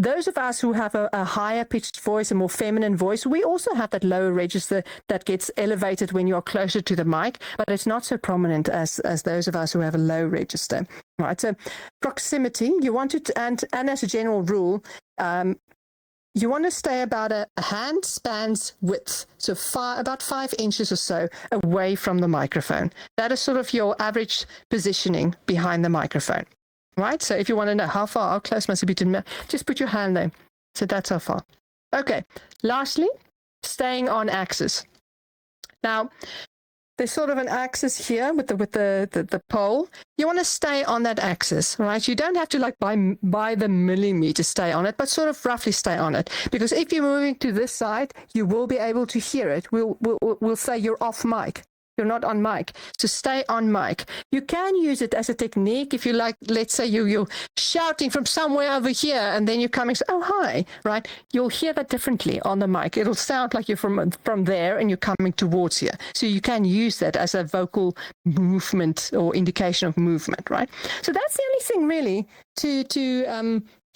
Those of us who have a higher pitched voice, a more feminine voice, we also have that lower register that gets elevated when you're closer to the mic, but it's not so prominent as those of us who have a low register. Right. So proximity, you want to, and as a general rule, you want to stay about a hand span's width, so about 5 inches or so away from the microphone. That is sort of your average positioning behind the microphone. Right, so if you want to know how close must it be to me, just put your hand there. So that's how far. Okay, lastly, staying on axis. Now, there's sort of an axis here with the pole. You want to stay on that axis, right? You don't have to like by the millimeter stay on it, but sort of roughly stay on it. Because if you're moving to this side, you will be able to hear it. We'll say you're off mic. You're not on mic. So stay on mic. You can use it as a technique if you like. Let's say you're shouting from somewhere over here and then you're coming, oh, hi, right? You'll hear that differently on the mic. It'll sound like you're from there and you're coming towards here. So you can use that as a vocal movement or indication of movement, right? So that's the only thing really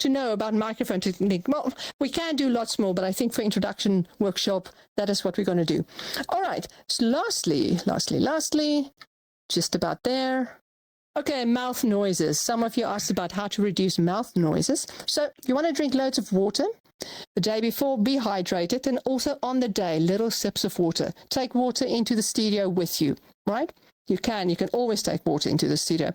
to know about microphone technique. Well, we can do lots more, but I think for introduction workshop, that is what we're going to do. All right. So lastly, just about there. Okay, mouth noises. Some of you asked about how to reduce mouth noises. So you want to drink loads of water. The day before, be hydrated, and also on the day, little sips of water. Take water into the studio with you, right? You can always take water into the studio.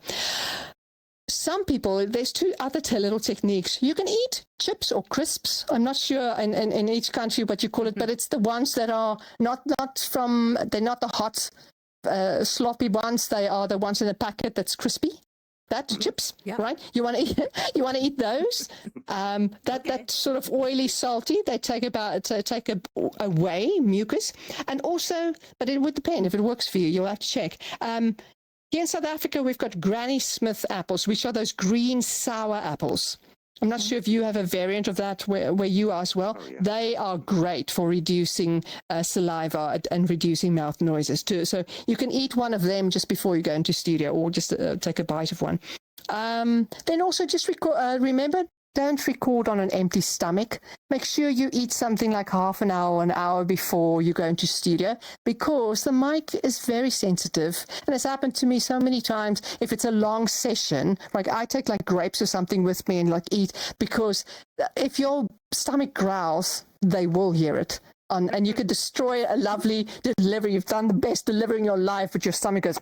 Some people, there's two other little techniques. You can eat chips or crisps. I'm not sure in each country what you call it, but it's the ones that are not they're not the hot, sloppy ones. They are the ones in a packet that's crispy. That's chips, right? You want to eat those. That sort of oily, salty. They take away mucus, and also, but it would depend if it works for you. You'll have to check. Here in South Africa, we've got Granny Smith apples, which are those green sour apples. I'm not sure if you have a variant of that where you are as well. Oh, yeah. They are great for reducing saliva and reducing mouth noises too. So you can eat one of them just before you go into studio, or just take a bite of one. Then also just remember, don't record on an empty stomach. Make sure you eat something like half an hour before you go into studio, because the mic is very sensitive. And it's happened to me so many times. If it's a long session, like I take like grapes or something with me and like eat, because if your stomach growls, they will hear it. And you could destroy a lovely delivery. You've done the best delivery in your life, but your stomach goes,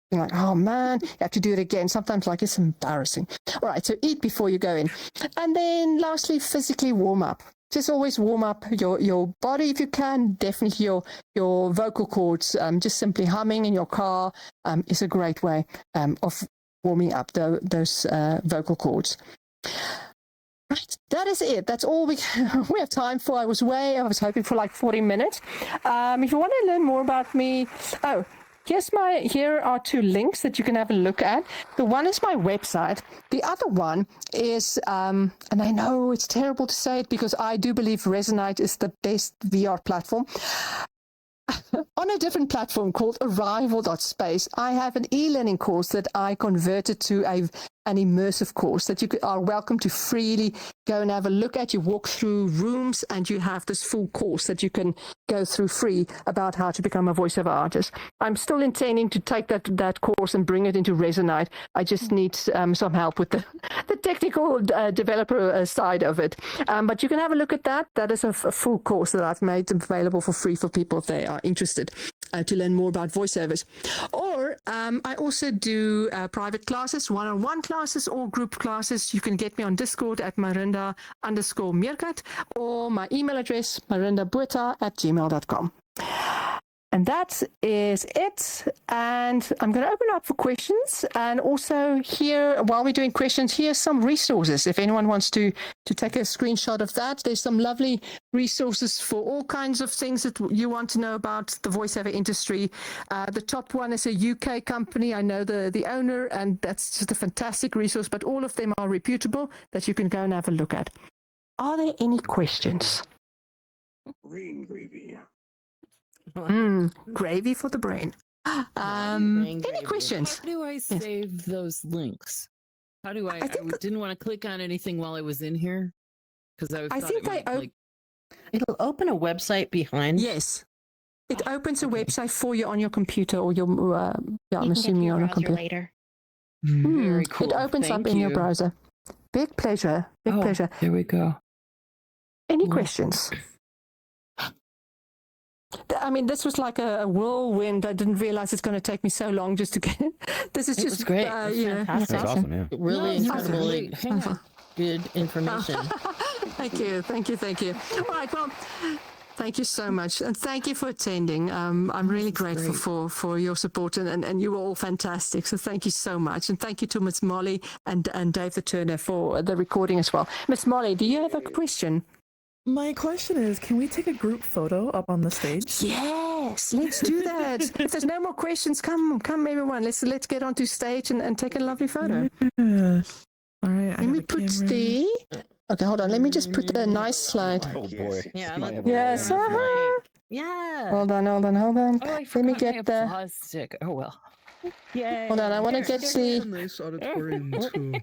you're like, oh man, you have to do it again. Sometimes like it's embarrassing. All right, so eat before you go in. And then lastly, physically warm up. Just always warm up your body if you can. Definitely your vocal cords. Just simply humming in your car is a great way of warming up those vocal cords. Right, that is it. That's all we have time for. I was hoping for like 40 minutes. If you want to learn more about me, here are two links that you can have a look at. The one is my website. The other one is, and I know it's terrible to say it because I do believe Resonite is the best VR platform. On a different platform called Arrival.space, I have an e-learning course that I converted to an immersive course that you are welcome to freely go and have a look at. You walk through rooms and you have this full course that you can go through free about how to become a voiceover artist. I'm still intending to take that course and bring it into Resonite. I just need some help with the technical developer side of it. But you can have a look at that. That is a full course that I've made available for free for people if they are interested to learn more about voiceovers. Or I also do private classes, one-on-one classes or group classes. You can get me on Discord at Marinda_Meerkat or my email address, marindabotha@gmail.com. And that is it. And I'm going to open up for questions. And also here, while we're doing questions, here's some resources. If anyone wants to take a screenshot of that, there's some lovely resources for all kinds of things that you want to know about the voiceover industry. The top one is a UK company. I know the owner, and that's just a fantastic resource, but all of them are reputable that you can go and have a look at. Are there any questions? Brain gravy. Gravy for the brain. Any questions? How do I save those links? How do I didn't want to click on anything while I was in here because I think they like It'll open a website behind. Yes. It opens a website for you on your computer or your, I'm You can assuming get to on your a browser computer. later. very cool. It opens Thank up in your you. browser. Big pleasure. Big pleasure. There we go. Any questions? I mean, this was like a whirlwind. I didn't realize it's going to take me so long just to get it. This is It just was great. you know, That's awesome, yeah. Really incredibly Hang on. good information. Thank you. All right, well, thank you so much. And thank you for attending. I'm really grateful for your support, and you were all fantastic. So thank you so much. And thank you to Miss Molly and Dave the Turner for the recording as well. Miss Molly, do you have a question? My question is, can we take a group photo up on the stage? Yes, let's do that. If there's no more questions, come everyone. Let's get onto stage and take a lovely photo. Yeah. All right. Let me put the... Okay, hold on. Let me just put a nice slide. Oh boy. Yeah. Yes. Yeah. Hold on. Oh, I Let me forgot get my the... applause stick. Oh well. Yay. Hold on, I want to get the... Nice auditorium too.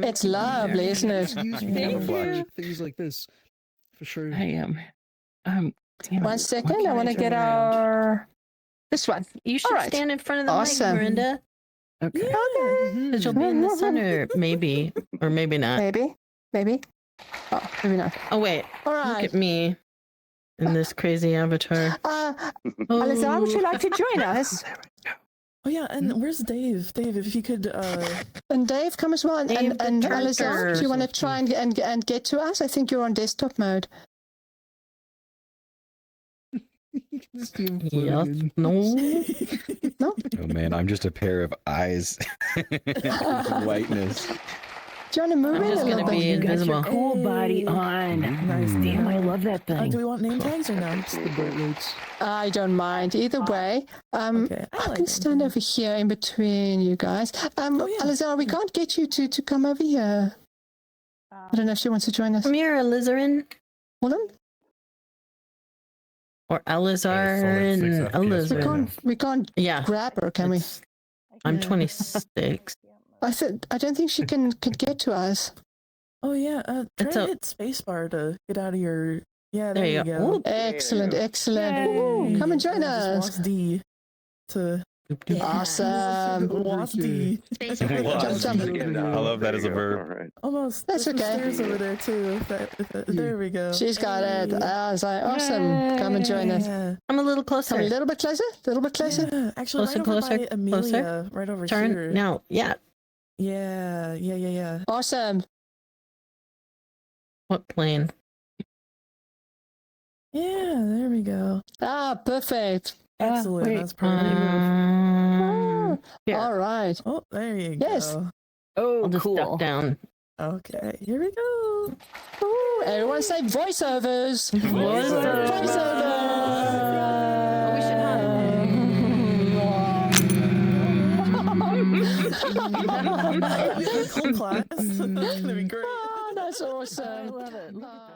It's lovely, isn't it? Use Thank you. things like this for sure. I am. Damn One it. second, Why I want to can't get turn around? our... This one. You should All right. stand in front of the Awesome. mic, Marinda. Okay. Because you'll be in the center, maybe, or maybe not. Maybe. Oh, maybe not. Oh wait, All look right. at me in this crazy avatar. Alizar, would you like to join us? Oh yeah, and where's Dave? Dave, if you could. And Dave, come as well. And Dave the Alizar, Turner. do you want to try and get to us? I think you're on desktop mode. Just do him Yes. floating. No. Oh man, I'm just a pair of eyes. Whiteness. Do you want to move I'm in just a little gonna be bit? invisible. Cool body on. Nice. Damn, I love that thing. Do we want name tags or no? It's the bright lights. I don't mind. Either way. Okay. I can stand over here in between you guys. yeah. Alizar, we can't get you to come over here. I don't know if she wants to join us. Come here, Alizarin. Hold on. Or Alizarin. Alizarin. We can't Yeah. grab her, can we? I'm 26. I don't think she can get to us. Oh yeah. Try It's to a- hit spacebar to get out of your. Yeah, There there you you go. go. Ooh. Excellent. Yay. Ooh, come and join Just us. walk D to. Awesome. Walk D. Jump. I love that as a verb. All right. Almost. That's There's some okay. stairs over there too. There we go. She's got it. Hey. I was like, awesome. Come and join us. Yeah. I'm a little Come closer. a little bit closer. Yeah, actually, Closer, right over closer, by Amelia, right over Turn here. now. Yeah. Yeah. Awesome. What plane? Yeah, there we go. Ah, perfect. Excellent. wait, That's perfect. Yeah. All right. Oh, there you Yes. go. Oh, I'll just cool. duck down. Okay, here we go. Ooh, everyone say voiceovers. Voiceovers. Voiceovers. We should Whole class. That's gonna be great. Oh, that's awesome. I love it. Oh.